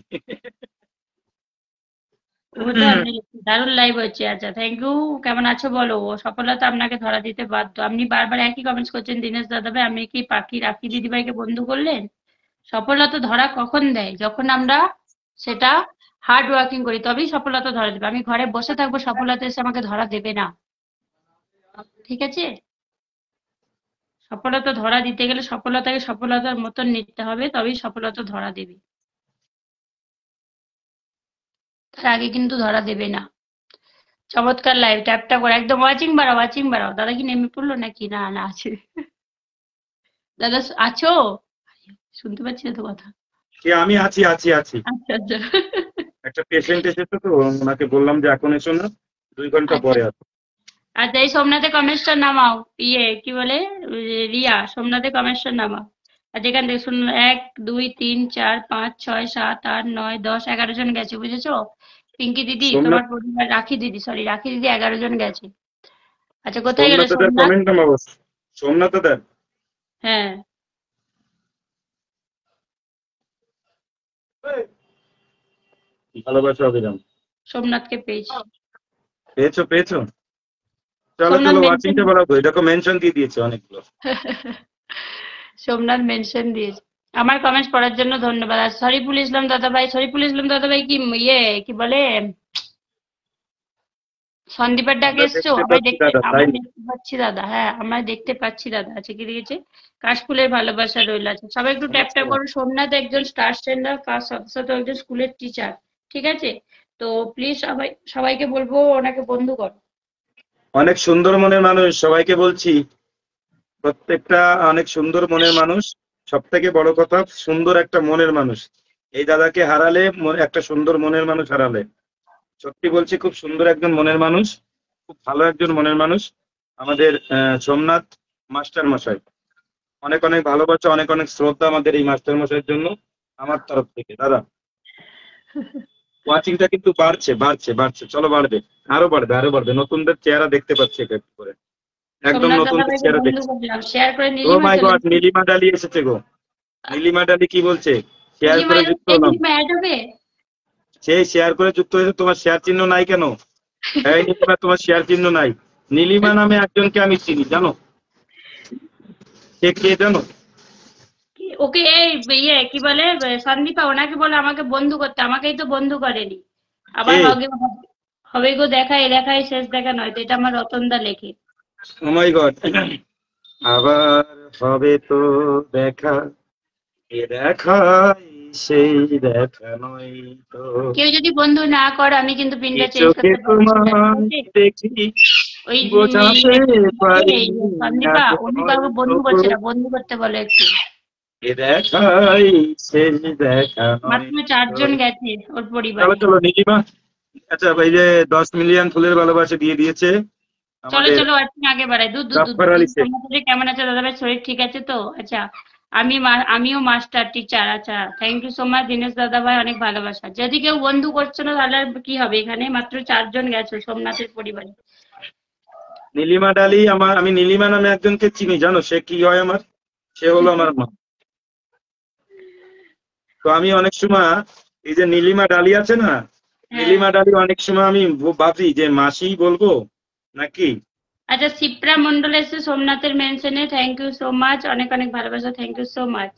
বুঝতে পারছি। দারুণ লাইভ হচ্ছে। আচ্ছা, থ্যাংক ইউ। কেমন আছো বলো? ও সফলতা আপনাকে ধরা দিতে বাধ্য। আপনি বারবার একই কমেন্টস করছেন, দীনেশ দাদা ভাই, আমি কি পাখি রাখি দিদিভাইকে বন্ধু করলেন? সফলতা ধরা কখন দেয়? যখন আমরা সেটা হার্ড ওয়ার্কিং করি, তবেই সফলতা ধরা দেবে। আমি ঘরে বসে থাকবো, সফলতা এসে আমাকে ধরা দেবে না। ঠিক আছে? সফলতা ধরা দিতে গেলে সফলতাকে সফলতার মতন নিতে হবে, তবেই সফলতা ধরা দেবে। তার আগে কিন্তু ধরা দেবে না। চমৎকার লাইভ, ট্যাপটা করে একদম ওয়াচিং বাড়াও, ওয়াচিং বাড়াও। দাদা কি নেমে পড়লো নাকি? না না, আছে। দাদা আছো? শুনতে পাচ্ছি না তো কথা। কে? আমি আছি আছি আছি। আচ্ছা আচ্ছা। একটা পেশেন্ট এসেছে, তো ওনাকে বললাম যে এখন এসো না, 2 ঘন্টা আচ্ছা পরে আসো। আচ্ছা, এই সোমনাথে কমেন্টসটা নামাও। কি বলে, রিয়া, সোমনাথে কমেন্টসটা নামাও। আর যেখান থেকে শুনুন, 1 2 3 4 5 6 7 8 9 10 11 জন গেছে, বুঝেছো? পিঙ্কি দিদি তোমার সোমনাথ, পরিবার, রাখি দিদি, সরি, রাখি দিদি 11 জন গেছে। আচ্ছা, কোথায় গেলে সোমনাথ দাদার সোমনাথ? কমেন্ট নামাবো। সোমনাথ দাদার হ্যাঁ, ভালোবাসা অভিযান। সোমনাথকে পেয়েছি। পেয়েছো পেয়েছো? চলো সোমনাথ চলো, মেনশন। ওয়াচিংটা বাড়াবো, এটাকে মেনশন দিয়ে দিয়েছে অনেকগুলো। সোমনাথ মেনশন দিয়েছে। আমার কমেন্টস পড়ার জন্য ধন্যবাদ। আর শরীফুল ইসলাম দাদা ভাই, শরীফুল ইসলাম দাদা ভাই কি কি বলে, সন্দীপের ডাকে আমরা এসছো? দেখতে আমায় পাচ্ছি দেখতে, দাদা, তাই আমায় না? দেখতে পাচ্ছি দাদা, হ্যাঁ আমায় দেখতে পাচ্ছি দাদা। আছে কি দেখেছে? কাশফুলের ভালোবাসা রইল। আছে, সবাই একটু ট্যাপ ট্যাপ নমস্কার। করো। সোমনাথ একজন স্টার স্ট্যান্ডার, প্লাস সাথে সাথে একজন স্কুলের টিচার। ঠিক আছে? তো প্লিজ সবাইকে বলবো ওনাকে বন্ধু করো। অনেক সুন্দর মনের মানুষ, সবাইকে বলছি, প্রত্যেকটা অনেক সুন্দর মনের মানুষ। সব থেকে বড় কথা, সুন্দর একটা মনের মানুষ। এই দাদাকে হারালে, একটা সুন্দর মনের মানুষ হারালে, সত্যি বলছি, খুব সুন্দর একজন মনের মানুষ, খুব ভালো একজন মনের মানুষ আমাদের সোমনাথ মাস্টার মশাই। অনেক অনেক ভালোবাসা, অনেক অনেক শ্রদ্ধা আমাদের এই মাস্টার মশাইয়ের জন্য, আমার তরফ থেকে দাদা। ওয়াচিংটা কিন্তু বাড়ছে বাড়ছে বাড়ছে, চলো বাড়বে, আরো বাড়বে আরো বাড়বে। নতুনদের চেহারা দেখতে পাচ্ছি একটু একটু করে, একদম সোমনাথ দাদা নতুনদের ভাইকে চেহারা বন্ধু দেখছি। করলাম, শেয়ার করে ও নীলিমা মাই চলে গড, এসেছে। নীলিমা ডালি এসেছে গো। নীলিমা ডালি কি বলছে? শেয়ার নীলিমা করে যুক্ত এই হলাম। নীলিমা অ্যাড হবে? সেই শেয়ার করে যুক্ত হয়েছে, তোমার শেয়ার চিহ্ন নাই কেন? এই নীলিমা, তোমার শেয়ার চিহ্ন নাই। নীলিমা নামে একজনকে আমি চিনি, জানো? সে কে জানো? ওকে এই ইয়ে কি বলে, সন্দীপা, ওনাকে বলে আমাকে বন্ধু করতে, আমাকেই তো বন্ধু করেনি। আবার কে? হবে, হবে গো দেখা, এ দেখাই শেষ দেখা নয় তো, এটা আমার রতনদা লেখে। ও মাই গড। আবার হবে তো দেখা, এ দেখাই সেই দেখা নয় তো। কেউ যদি বন্ধু না করো, আমি কিন্তু এ পিনটা চেঞ্জ চোখে করতে পারছি না, ঠিক তোমায় আছে? দেখি, ওই বোঝাতে পারি সন্দীপা, এত অন্য কাউকে বন্ধু হয়তো, করছে না, বন্ধু করতে বলে একটু। এ দেখাই শেষ দেখা নয় মাত্র তো। 4 জন গেছে ওর চলো পরিবারে। চলো নীলিমা, আচ্ছা এই যে 10 মিলিয়ন ফুলের ভালোবাসা দিয়ে দিয়েছে চলো আমাদের চলো, আজকে আগে বাড়াই। দূর দূর দূর গাফফার দূর আলী দূর। শেখ। তোমার সাথে কেমন আছে দাদা ভাই, শরীর ঠিক আছে তো? আচ্ছা, আমিও মাস্টার টিচার। আচ্ছা, thank you so much Dinesh দাদা ভাই, অনেক ভালোবাসা। যদি কেউ বন্ধু করছো না তাহলে আর কি হবে, এখানে মাত্র 4 জন গেছো সোমনাথের পরিবারে। নীলিমা ডালি আমি নীলিমা নামে একজনকে চিনি, জানো সে কি হয় আমার? সে হলো আমার মা। তো আমি অনেক সময় এই যে নীলিমা ডালি আছে না, হ্যাঁ। নীলিমা ডালি অনেক সময় আমি ভাবি যে মাসি বলবো নাকি। আচ্ছা, শিপ্রা মন্ডল এসে সোমনাথের মেনশনে, থ্যাংক ইউ সো মাচ, অনেক অনেক ভালোবাসা, thank you so much.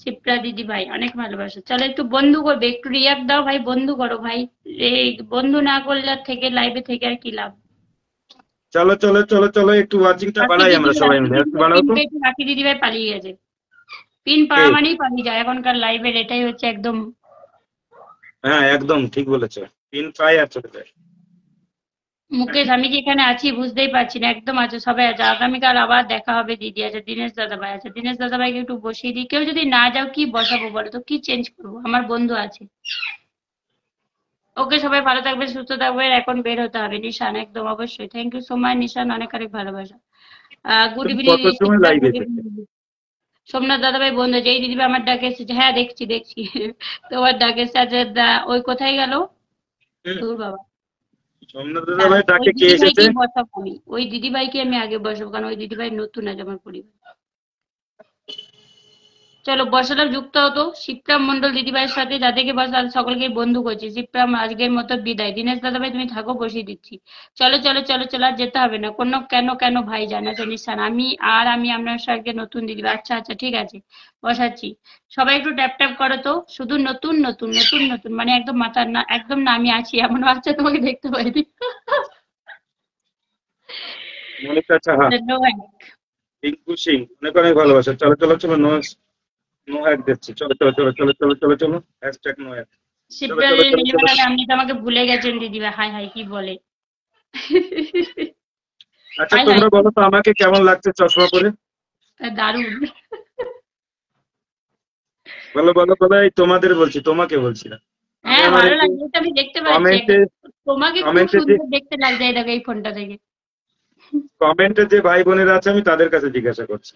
Shipra দিদি ভাই অনেক ভালোবাসা। চলো একটু বন্ধু করবে, একটু রিয়াক্ট দাও ভাই, বন্ধু করো ভাই। এই বন্ধু না করলে আর থেকে লাইভে থেকে আর কি লাভ? চলো চলো চলো চলো, একটু ওয়াচিংটা বাকি বাড়াই আমরা দিদিভাই, সবাই বাকি মিলে, একটু দিদিভাই বাড়াও পিন তো। পেয়েছে, বাকি দিদিভাই পালিয়ে গেছে। পিন কে? পাওয়া মানেই পালিয়ে যায় এখনকার লাইভের, এটাই হচ্ছে একদম। হ্যাঁ একদম ঠিক বলেছো, পিন পাই আর চলে যায়। মুকেশ, আমি যে এখানে আছি বুঝতেই পারছি না, একদম আছে, সবাই আছে। আগামীকাল আবার দেখা হবে দিদি আছে, দীনেশ দাদা ভাই আছে। দীনেশ দাদা ভাইকে একটু বসিয়ে দিই। কেউ যদি না যাও কি বসাবো বলো তো, কি চেঞ্জ করবো? আমার বন্ধু আছে। ওকে, সবাই ভালো থাকবে, সুস্থ থাকবে, এখন বের হতে হবে। নিশান একদম অবশ্যই, থ্যাংক ইউ সো মাচ নিশান, অনেক অনেক ভালোবাসা। গুড তুমি ইভিনিং কত সময় ঋষিকা, লাইভ গুড এসেছে? ইভিনিং। সোমনাথ দাদাভাই বন্ধু, যেই দিদিভাই আমার ডাকে এসেছে, হ্যাঁ দেখছি দেখছি। তোমার ডাকে এসেছে। আচ্ছা, ওই কোথায় গেল? হুম, দূর বাবা। সোমনাথ দাদা দাঁড়াও, ভাই ওই ডাকে কে এসেছে? দিদিভাইকেই বসাবো আমি, ওই দিদিভাইকে আমি আগে বসাবো, কারণ ওই দিদিভাই নতুন আছে আমার পরিবার। চলো বসালাম, যুক্ত হতো শিবরাম মন্ডল দিদিভাইয়ের সাথে, যাদেরকে বসাল সকলকে বন্ধু করছি। শিবরাম আজকের মতো বিদায়। দীনেশ দাদা ভাই তুমি থাকো, বসিয়ে দিচ্ছি। চলো চলো চলো চলো, আর যেতে হবে না কোনো, কেন কেন ভাই জানাচ্ছে নিশান, আমি আপনার সঙ্গে নতুন দিদিভাই। আচ্ছা আচ্ছা ঠিক আছে, বসাচ্ছি। সবাই একটু ট্যাপ ট্যাপ করো তো, শুধু নতুন নতুন নতুন নতুন, মানে একদম মাথার না, একদম না আমি আছি এমনও আছে, তোমাকে দেখতে পাইনি। মনিকা সাহা, ধন্যবাদ। রিঙ্কু সিং, অনেক অনেক ভালোবাসা। চলো চলো চলো, নো নো হ্যাক দিচ্ছি, চলো চলো চলো চলো চলো চলো চলো, হ্যাশট্যাগ নো হ্যাক। চলো শিবরাম চলো চলো চলো নীলিমা, চলো। আপনি তো আমাকে ভুলে গেছেন দিদিভাই, হাই হাই কি বলে। আচ্ছা হাই হাই, তোমরা বলো তো আমাকে কেমন লাগছে চশমা পরে? দারুণ। বলো বলো বলো, এই তোমাদের বলছি, তোমাকে বলছি না। আমি হ্যাঁ আমার ভালো এই যে লাগছে, এটা আমি দেখতে পাচ্ছি কমেন্টে, একদম। তোমাকে খুব কমেন্টে যে সুন্দর দেখতে লাগছে, এই দেখো এই ফোনটা থেকে। কমেন্টে যে ভাই বোনেরা আছে আমি তাদের কাছে জিজ্ঞাসা করছি।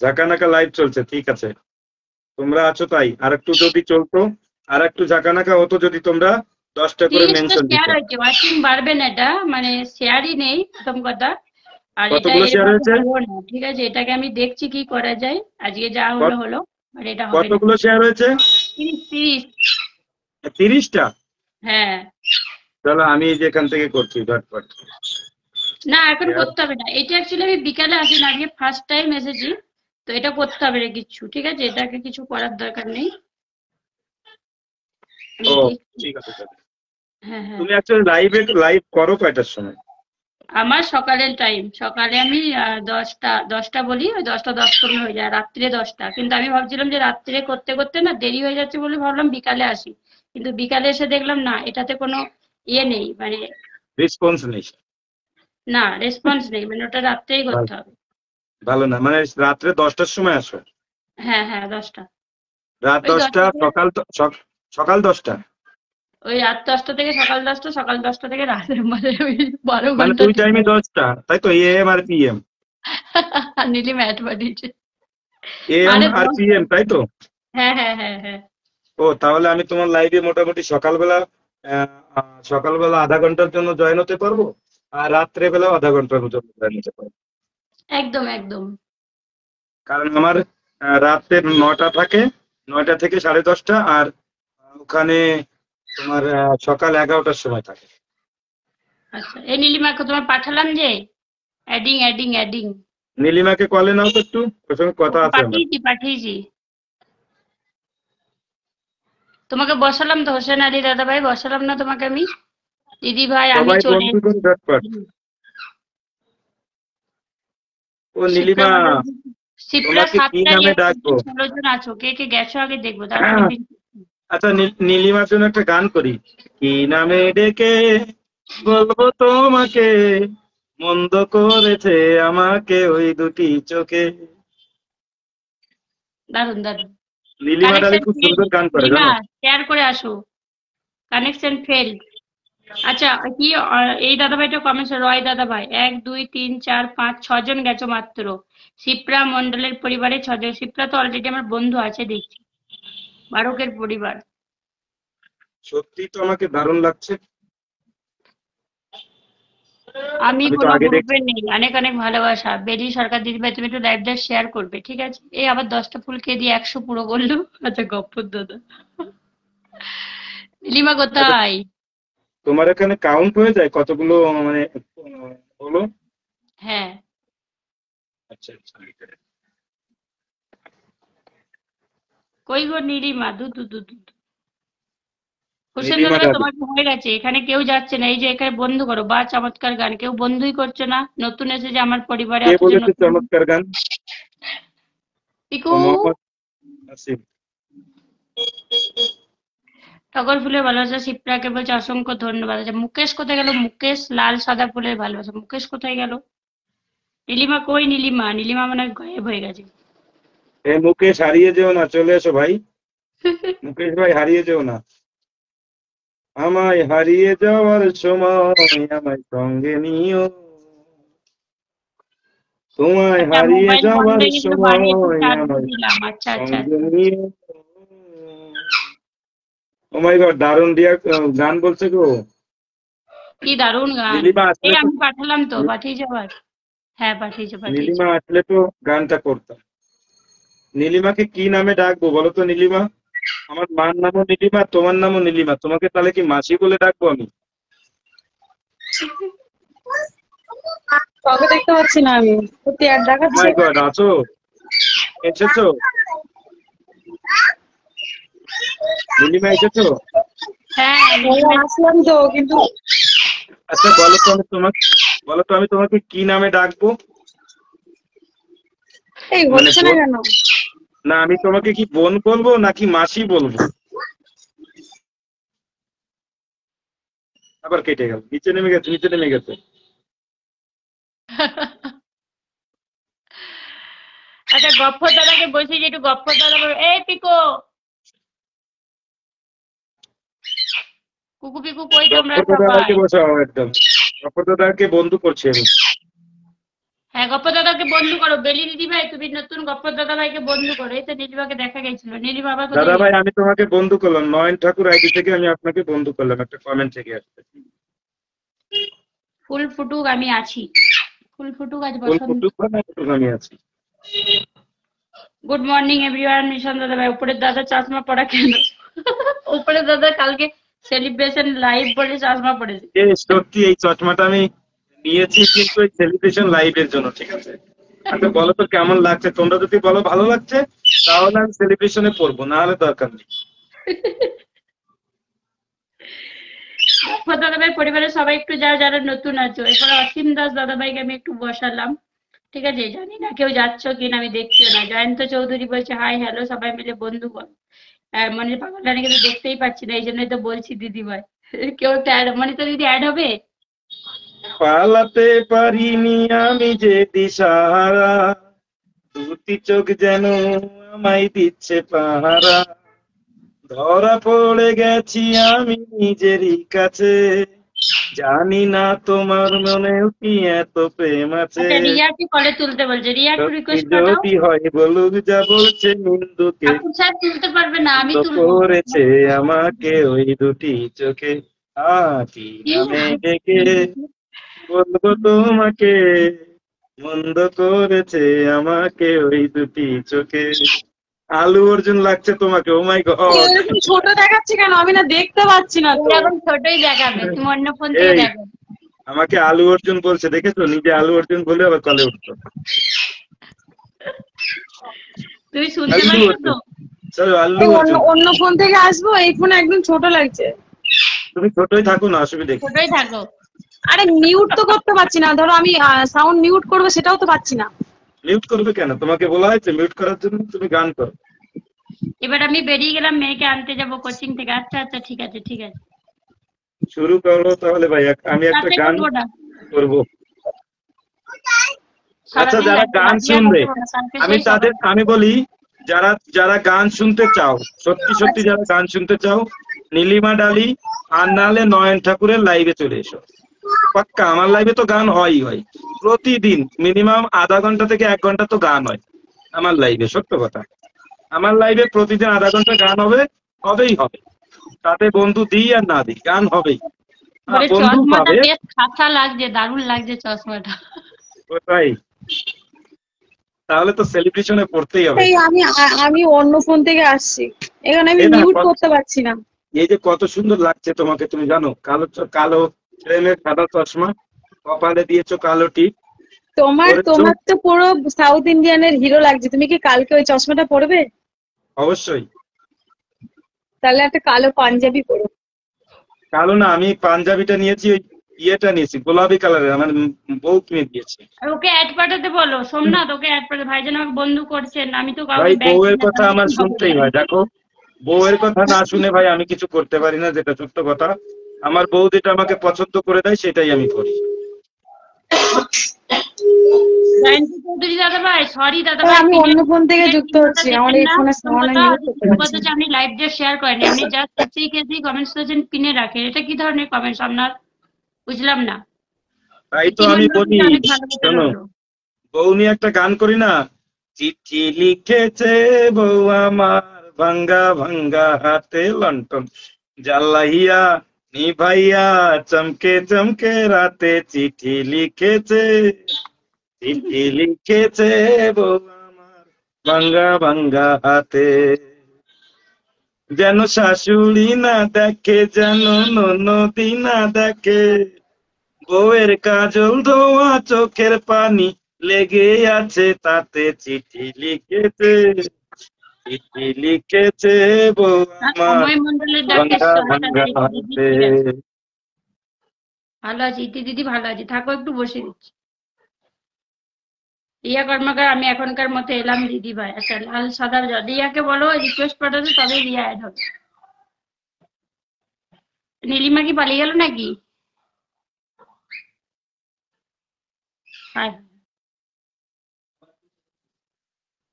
ঝাঁকানাকা লাইভ চলছে, ঠিক আছে, তোমরা আছো তাই। আর একটু যদি চলতো, আর একটু ঝাঁকানাকা হতো যদি তোমরা 10টা করে 30টা মেনশন শেয়ার দিতে। হয়েছে, ওয়াচিং বাড়বে না, এটা মানে শেয়ারই নেই প্রথম কথা। আর এটা কতগুলো শেয়ার এভাবে হয়েছে? হলো না, ঠিক আছে, এটাকে আমি দেখছি কি করা যায়। আজকে যা হলো কত- হলো, আর এটা হবে না। কতগুলো শেয়ার হয়েছে? 30 30। 30টা? হ্যাঁ। চলো আমি এই যে এখান থেকে করছি ঝটপট। না এখন শেয়ার। করতে হবে না, এটা অ্যাকচুয়ালি আমি বিকালে আসি না, আজকে ফার্স্ট টাইম এসেছি। তো এটা করতে হবে না কিছু, ঠিক আছে, এটাকে কিছু করার দরকার নেই। আমি ও দেখছি। ঠিক আছে চলো। হ্যাঁ হ্যাঁ। তুমি অ্যাকচুয়ালি লাইভ করো কয়টার সময়? আমার সকালের টাইম, সকালে আমি 10টা বলি, ওই 10টা 10-15 হয়ে যায়, রাত্রিরে 10টা। কিন্তু আমি ভাবছিলাম যে রাত্রিরে করতে করতে না দেরি হয়ে যাচ্ছে বলে ভাবলাম বিকালে আসি। কিন্তু বিকালে এসে দেখলাম না, এটাতে কোনো ইয়ে নেই, মানে রেসপন্স নেই? না রেসপন্স নেই, মানে ওটা রাত্রেই ভালো, করতে হবে। ভালো না, মানে রাত্রে 10টার সময় আসো? হ্যাঁ হ্যাঁ 10টা। রাত ওই 10টা, 10টা থেকে, সকাল 10টা? ওই রাত 10টা থেকে সকাল 10টা, সকাল 10টা থেকে রাতের, মানে ওই 12 মানে ঘন্টা দুই টাইমই ডিফারেন্স। 10টা, তাই তো? এএম আর পিএম? নীলি ম্যাট বানিয়েছে। এএম আরে আর 10টা। পিএম তাই তো? হ্যাঁ হ্যাঁ হ্যাঁ হ্যাঁ। ও তাহলে আমি তোমার লাইভে মোটামুটি সকালবেলা সকালবেলা আধা ঘন্টার জন্য জয়েন হতে পারবো, আর রাত্রে বেলাও আধা ঘন্টার জন্য জয়েন হতে পারবো। একদম একদম। কারণ আমার রাতের 9টা থাকে, 9টা থেকে 10:30, আর ওখানে তোমার সকাল 11টার সময় থাকে। আচ্ছা, এই নীলিমাকে তোমার পাঠালাম যে, অ্যাডিং অ্যাডিং অ্যাডিং। নীলিমাকে কলে নাও তো একটু, ওর সঙ্গে কথা ওকে আছে আমার। পাঠিয়েছি পাঠিয়েছি। তোমাকে বসালাম তো, হোসেন আলী দাদা ভাই, বসালাম না তোমাকে আমি? দিদি ভাই আমি সবাই চলে বন্ধু করে এসেছি। ঝটপট। ও শিপ্রা নীলিমা, বলো। শিপ্রা তোমাকে কি 7টায় নামে এসেছে, ডাকবো? 16 জন আছো, কে কে গেছো আগে দেখবো, তাড়াতাড়ি পিন। আচ্ছা, নীলিমার জন্য একটা গান করি। কি নামে ডেকে বলবো তোমাকে, মন্দ করেছে আমাকে ওই দুটি চোখে। দারুন দারুন। নীলিমা ডালি কানেকশন খুব ফেল। সুন্দর গান করে নীলিমা জানো। শেয়ার করে আসো। Connection fail. আচ্ছা, কি এই দাদা ভাইটা কমেন্টস, রয় দাদা ভাই, 1 2 3 4 5 6 জন গেছো মাত্র। শিপ্রা মন্ডলের পরিবারে 6 জন। শিপ্রা তো অলরেডি আমার বন্ধু আছে দেখছি, বারকের পরিবার। সত্যি তো আমাকে দারুণ লাগছে। আমি আমি তো কোনো আগে গ্রুপে দেখছি। নেই। অনেক অনেক ভালোবাসা। বেরি সরকার দিদি ভাই, তুমি একটু লাইভটা শেয়ার করবে, ঠিক আছে? এই আবার 10টা ফুল কে দিয়ে 100 পুরো করলো। আচ্ছা, গপ্পর দাদা। নীলিমা আচ্ছা, কোথায়? তোমার এখানে কাউন্ট হয়ে যায় কতগুলো, মানে হলো? হ্যাঁ। আচ্ছা আচ্ছা। কই গো নীলিমা, দু দু দু দু দু। হোসেন নীলিমা দাদা ভাই, ডালি। তোমার কি হয়ে গেছে? এখানে কেউ যাচ্ছে না, এই যে এখানে বন্ধু করো, বা চমৎকার গান, কেউ বন্ধুই করছে না। নতুন এসেছে আমার পরিবারে, কে অথচ বলেছে নতুন। চমৎকার গান? পিকু। ও মোহাম্মদ আসিফ। টগর ফুলের ভালোবাসা শিপ্রাকে বলছে অসংখ্য ধন্যবাদ। আচ্ছা, মুকেশ কোথায় গেল? মুকেশ লাল সাদা ফুলের ভালোবাসা, মুকেশ কোথায় গেল? নীলিমা কই? নীলিমা, নীলিমা মানে গায়েব হয়ে গেছে। এ মুকেশ, হারিয়ে যেও না, চলে এসো ভাই। মুকেশ ভাই, হারিয়ে যেও না। আমায় হারিয়ে যাওয়ার সময় আমায় সঙ্গে নিও, তোমায় আচ্ছা, হারিয়ে মোবাইল বন্ধ যাওয়ার হয়ে গেছিল, সময় বাড়ি এসে চার্জ দিয়ে আমায় দিলাম। আচ্ছা আচ্ছা সঙ্গে আচ্ছা। নিও। ও মাই গড, দারুণ গান বলছে গো। কি দারুণ গান। নীলিমা এই আসলে তো, আমি পাঠালাম তো, পাঠিয়েছি আবার। হ্যাঁ, পাঠিয়েছি পাঠিয়েছি। নীলিমা আসলে তো গানটা করতাম। নীলিমাকে কি নামে ডাকবো বলো তো নীলিমা? আমার মার নামও নীলিমা, তোমার নামও নীলিমা, তোমাকে তাহলে কি মাসি বলে ডাকবো আমি? কাউকে দেখতে পাচ্ছি না আমি, সত্যি অ্যাড দেখাচ্ছে। মাই গড, আছো? এসেছো? নীলিমা এসেছো? হ্যাঁ, হ্যাঁ, আসলাম তো কিন্তু আচ্ছা বলো তো আমি তোমাকে কি নামে ডাকবো? এই মানে হচ্ছে না বোন? কেন? না, আমি তোমাকে কি বোন বলবো নাকি মাসি বলবো? আবার কেটে গেল, নিচে নেমে গেছে, নিচে নেমে গেছে। আচ্ছা, গফফর দাদাকে বলছি যে একটু গফফর দাদা এই পিকো, কুকু পিকু কই তোমরা গপ্পর সবাই? দাদাকে বসাও একদম। গপ্পর দাদাকে বন্ধু করছি আমি। হ্যাঁ, গপ্পর দাদাকে বন্ধু করো। বেলি দিদি ভাই, তুমি নতুন গপ্পর দাদা ভাইকে বন্ধু করো। এই তো নীলিমাকে দেখা গেছিল। নীলিমা আবার দাদা কোথায় ভাই, গেল? আমি তোমাকে বন্ধু করলাম, নয়ন ঠাকুর আইডি থেকে আমি আপনাকে বন্ধু করলাম, একটা কমেন্ট থেকে আসছে। ফুল ফুটুক, আমি আছি। ফুল ফুটুক, আজ ফুল বসন্ত। ফুটুক বা না ফুটুক, আমি আছি। Good morning everyone. মিশন দাদা ভাই, উপরের দাদা চশমা পড়া কেন? উপরের দাদা কালকে সেলিব্রেশন লাইভ বলে চশমা পড়েছে। সত্যি এই চশমাটা আমি নিয়েছি কিন্তু এই সেলিব্রেশন লাইভের জন্য, ঠিক আছে? আচ্ছা বলো তো কেমন লাগছে, তোমরা যদি বলো ভালো লাগছে তাহলে আমি সেলিব্রেশনে পড়বো, না হলে দরকার নেই। গফফর দাদা ভাই পরিবারের সবাই একটু যারা যারা নতুন আছো, এরপরে অসীম দাস দাদা ভাইকে আমি একটু বসালাম, ঠিক আছে? জানি না কেউ যাচ্ছ কিনা, আমি দেখছিও না। জয়ন্ত চৌধুরী বলছে হাই হ্যালো, সবাই মিলে বন্ধু বল। মানে পাগল রানী কিন্তু দেখতেই পাচ্ছি না, এই জন্যই তো বলছি দিদি ভাই। কেউ একটা অ্যাড, মানে তো দিদি অ্যাড হবে। পালাতে পারিনি আমি যে দিশাহারা, দুটি চোখ যেন আমায় দিচ্ছে পাহারা, ধরা পড়ে গেছি আমি নিজেরই কাছে, জানি না তোমার মনেও কি এত প্রেম আছে। আচ্ছা, রিয়াকে কলে তুলতে বলছে, রিয়া একটু সত্যি রিকোয়েস্ট পাঠাও। যদি হয় বলুক যা বলছে নিন্দুকে, ঠাকুর সাহেব তুলতে পারবে না, আমি তো তুলবো। করেছে আমাকে ওই দুটি চোখে, কি কি? নামে ডেকে বলবো তোমাকে, মন্দ করেছে আমাকে ওই দুটি চোখে। আলু অর্জুন লাগছে তোমাকে, ও মাই গড। এরকম ছোট দেখাচ্ছে কেন? আমি না দেখতে পাচ্ছি না তো। এরকম ছোটই দেখাবে, তুমি অন্য ফোন থেকে এই দেখো। আমাকে আলু অর্জুন বলছে, দেখেছো? নিজে আলু অর্জুন বলে আবার কলে উঠতো। তুমি শুনতে আল্লু পাচ্ছ তো? অর্জুন, চলো আল্লু এই অন্য অর্জুন। অন্য ফোন থেকে আসবো, এই ফোনে একদম ছোট লাগছে। তুমি ছোটই থাকো না, অসুবিধা কি? ছোটই থাকো। আরে মিউট তো করতে পারছি না, ধরো আমি সাউন্ড মিউট করবো সেটাও তো পাচ্ছি না। মিউট করবে কেন? তোমাকে বলা হয়েছে মিউট করার জন্য? তুমি গান করো। এবার আমি বেরিয়ে গেলাম, মেয়েকে আনতে যাব কোচিং থেকে। আচ্ছা আচ্ছা, ঠিক আছে ঠিক আছে। শুরু করো তাহলে ভাই, আমি একটা রাতে গান করবো না, করবো। আচ্ছা, সারাদিন যারা লাগবে, গান আজকে আর শুনবে, করবো না, কালকে আমি সেই তাদের সকাল। আমি বলি, যারা যারা গান শুনতে চাও, সত্যি সত্যি আচ্ছা যারা গান শুনতে চাও, নীলিমা ডালি আর নাহলে নয়ন ঠাকুরের লাইভে চলে এসো। পাক্কা আমার লাইভে তো গান হয়ই হয়, প্রতিদিন মিনিমাম আধা ঘন্টা থেকে 1 ঘন্টা তো গান হয় আমার লাইভে। সত্য কথা, আমার লাইভে প্রতিদিন আধা ঘন্টা গান হবে, হবেই হবে। তাতে বন্ধু দিই আর না দিই, গান হবেই। বলে বন্ধু চশমাটা পাবে। বেশ খাসা লাগছে, দারুণ লাগছে চশমাটা। ওটাই, তাহলে তো সেলিব্রেশনে পড়তেই হবে। এই আমি অন্য ফোন থেকে আসছি, এখানে আমি এই না, মিউট করতে পারছি না। এই যে কত সুন্দর লাগছে তোমাকে, তুমি জানো? কালো কালো ফ্রেমের সাদা চশমা, কপালে দিয়েছো কালো টিপ, তোমার পরেছো। তোমার তো পুরো সাউথ ইন্ডিয়ানের হিরো লাগছে। তুমি কি কালকে ওই চশমাটা পরবে? অবশ্যই। তাহলে একটা কালো পাঞ্জাবি পরো। কালো না, আমি পাঞ্জাবিটা নিয়েছি, ওই ইয়েটা নিয়েছি গোলাপি কালারের, আমার বউ কিনে দিয়েছে। আর ওকে অ্যাড পাঠাতে বলো, সোমনাথ ওকে অ্যাড পাঠাতে। ভাইজান আমাকে বন্ধু করছেন, আমি তো ভাই কাউকে ব্যাগ দিই বউয়ের না, কথা তাহলে আমার কি হবে শুনতেই বলো? হয়, দেখো। বউয়ের কথা না শুনে ভাই আমি কিছু করতে পারি না, যেটা সত্য কথা। আমার বউ যেটা আমাকে পছন্দ করে দেয় সেটাই আমি করি। জয়ন্ত চৌধুরী দাদা ভাই, সরি দাদা তাহলে ভাই, আমি অন্য ফোন থেকে পিনের যুক্ত ভিডিওটা হচ্ছি, আমার দেখেন এই না। ফোনে প্রথম সাউন্ড কথা মিউট হচ্ছে, করতে দ্বিতীয় পারছি কথা না। হচ্ছে, আপনি লাইভ যে শেয়ার করেন, আপনি জাস্ট এসেই কেসেই কমেন্টস করেছেন পিনে রাখেন। এটা কি ধরনের কমেন্টস আপনার? বুঝলাম না। তাই তো আমি ইতিমধ্যে বলি, অনেক ভালোবাসা শোনো, রইলো। বউ নিয়ে একটা গান করি না? চিঠি লিখেছে বউ আমার, ভাঙ্গা ভাঙ্গা হাতে লন্ঠন জ্বালাইয়া নিভাইয়া, চমকে চমকে রাতে চিঠি লিখেছে, চিঠি লিখেছে বউ আমার, ভাঙ্গা ভাঙ্গা হাতে। যেন শাশুড়ি না দেখে, যেন ননদি না দেখে, বউয়ের কাজল ধোয়া চোখের পানি লেগে আছে তাতে, চিঠি লিখেছে, চিঠি লিখেছে বউ আর আমার, সময় মন্ডলের ডাকে ভাঙ্গা ভাঙ্গা সারাটা দিদি, হাতে। ঠিক আছে। ভালো আছি ইতি দিদি, ভালো আছি, থাকো, একটু বসে দিচ্ছি। রিয়া কর্মকার, আমি এখনকার মতো এলাম দিদি ভাই। আচ্ছা, লাল সাদার রিয়াকে বলো রিকোয়েস্ট পাঠাতে, তবে রিয়া অ্যাড হবে। নীলিমা কি পালিয়ে গেল নাকি? হায়,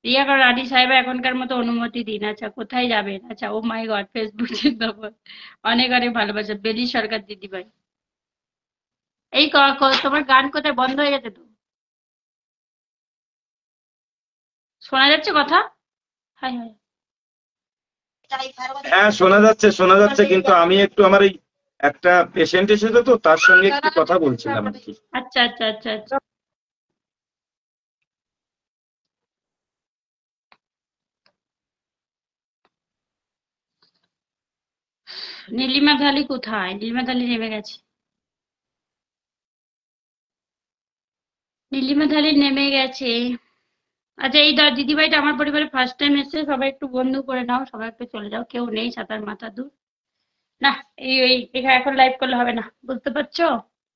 রিয়া রানী সাহেবা এখনকার মতো অনুমতি দিন। আচ্ছা, কোথায় যাবেন? আচ্ছা, ও মাই গড, ফেসবুক জিন্দাবাদ। অনেক অনেক ভালোবাসা বেলি সরকার দিদি ভাই। এই তোমার গান কোথায় বন্ধ হয়ে গেছে তো? শোনা যাচ্ছে কথা? হায় হায়। হ্যাঁ শোনা যাচ্ছে, শোনা যাচ্ছে, কিন্তু আমি একটু আমার এই একটা পেশেন্ট এসেছে তো, তার সঙ্গে একটু কথা বলছিলাম আর কি। আচ্ছা আচ্ছা আচ্ছা আচ্ছা। নীলিমা ধালি কোথায়? নীলিমা ধালি নেমে গেছে। নীলিমা ধালি নেমে গেছে। আচ্ছা, এই দিদিভাইটা আমার পরিবারে ফার্স্ট টাইম এসেছে, সবাই একটু বন্ধু করে নাও, সবাই একটু চলে যাও, কেউ নেই সাতার মাথা দূর। না, এই এখানে এখন লাইভ করলে হবে না, বুঝতে পারছো?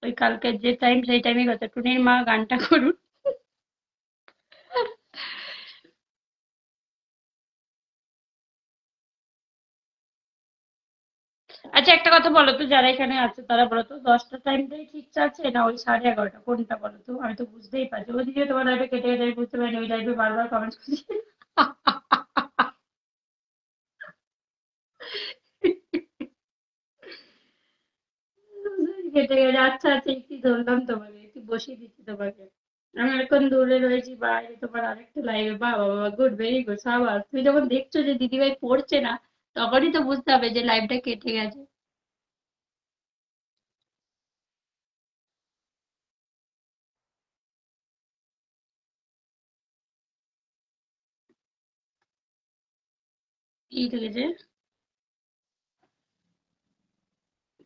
ওই কালকে যে টাইম সেই টাইমই কথা, টুনির মা গানটা করুন। আচ্ছা, একটা কথা বলো তো, যারা এখানে আছে তারা বলো তো, 10টা টাইমটাই ঠিক আছে না ওই 11:30? কোনটা বলো তো, আমি তো বুঝতেই পারছি। ওদিকে তোমার লাইভে কেটে কেটে আমি বুঝতে পারিনি, ওই লাইভে বারবার কমেন্ট করছি। কেটে গেছে। আচ্ছা আচ্ছা, একটু ধরলাম তোমাকে, একটু বসিয়ে দিচ্ছি তোমাকে। আমি এখন দূরে রয়েছি বাইরে তোমার আরেকটা লাইভে। বাবা বাবা, গুড, ভেরি গুড, সাবাস। তুমি যখন দেখছো যে দিদিভাই পড়ছে না, তখনই তো বুঝতে হবে যে লাইভটা কেটে গেছে। কি লিখেছে?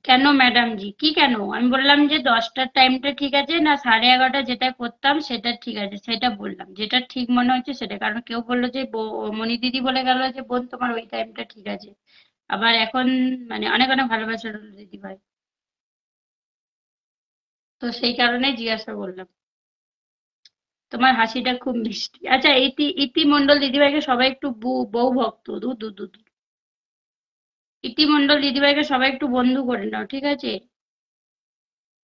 কেন ম্যাডাম জি? কি কেন? আমি বললাম যে 10টার টাইমটা ঠিক আছে না 11:30 যেটা করতাম সেটা ঠিক আছে, সেটা বললাম, যেটা ঠিক মনে হচ্ছে সেটা। কারণ কেউ বললো যে মনি দিদি বলে গেল যে বোন তোমার ওই টাইমটা ঠিক আছে। আবার এখন মানে অনেক অনেক ভালোবাসা রইলো দিদি ভাই, তো সেই কারণে জিজ্ঞাসা করলাম। তোমার হাসিটা খুব মিষ্টি। আচ্ছা, ইতি ইতি মন্ডল দিদিভাইকে সবাই একটু বউ ভক্ত, দু দু দু দু। ইতি মন্ডল দিদিভাইকে সবাই একটু বন্ধু করে নাও, ঠিক আছে?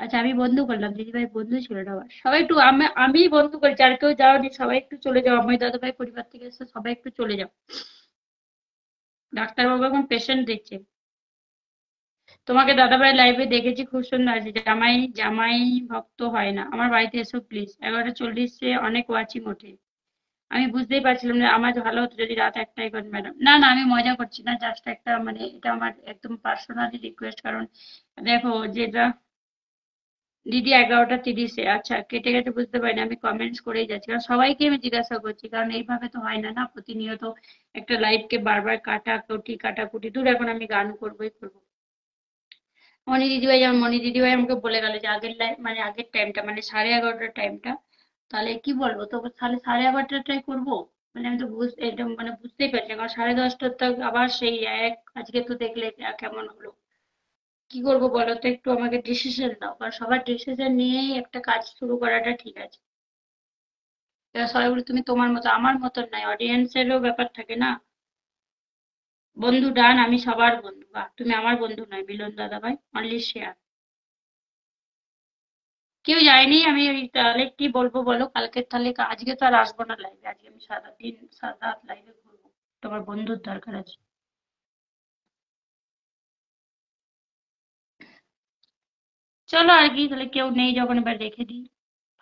আচ্ছা, আমি বন্ধু করলাম, দিদিভাই বন্ধু ছিল না আমার। সবাই একটু, আমি বন্ধু করেছি, আর কেউ যাওনি, সবাই একটু চলে যাও। আমার দাদাভাই পরিবার থেকে এসে সবাই একটু চলে যাও। ডাক্তারবাবু এখন পেশেন্ট দেখছে। তোমাকে দাদাভাই লাইভে দেখেছি, খুব সুন্দর আছে। জামাই জামাই ভক্ত হয় না, আমার বাড়িতে এসো প্লিজ। 11:40 অনেক ওয়াচিং ওঠে। আমি বুঝতেই পারছিলাম না, আমার ভালো হতো যদি রাত 1টায় করেন ম্যাডাম। না না, আমি মজা করছি না, জাস্ট একটা মানে এটা আমার একদম পার্সোনালি রিকোয়েস্ট। কারণ দেখো যেটা দিদি 11:30, আচ্ছা কেটে গেছে বুঝতে পারিনি, আমি কমেন্টস করেই যাচ্ছি। কারণ সবাইকে আমি জিজ্ঞাসা করছি, কারণ এইভাবে তো হয় না না প্রতিনিয়ত একটা লাইভকে বারবার কাটাকুটি। দূর, এখন আমি গান করবোই করবো। মনি দিদিভাই আমাকে বলে গেল যে আগের লাইভ মানে আগের টাইমটা মানে 11:30টার টাইমটা, তাহলে কি বলবো, তো তাহলে 11:30টাই করবো। মানে আমি তো এটা মানে বুঝতেই পারছি না, কারণ 10:30টার তো আবার সেই এক, আজকে তো দেখলে কেমন হলো। কি করবো বলো তো, একটু আমাকে ডিসিশন দাও, কারণ সবার ডিসিশন নিয়েই একটা কাজ শুরু করাটা ঠিক আছে। এবার সবাই বলে তুমি তোমার মতো, আমার মতন নাই, অডিয়েন্সেরও ব্যাপার থাকে না। বন্ধু ডান, আমি সবার বন্ধু। বাহ, তুমি আমার বন্ধু নয় মিলন দাদা ভাই, অনলি শেয়ার। কেউ যায়নি, আমি ওই তাহলে কি বলবো বলো, কালকে তাহলে আজকে তো আর আসবো না লাইভে, আজকে আমি সারাদিন সারা রাত লাইভে ঘুরবো। তোমার বন্ধুর দরকার আছে। চলো আর কি, তাহলে কেউ নেই যখন এবার রেখে দিই।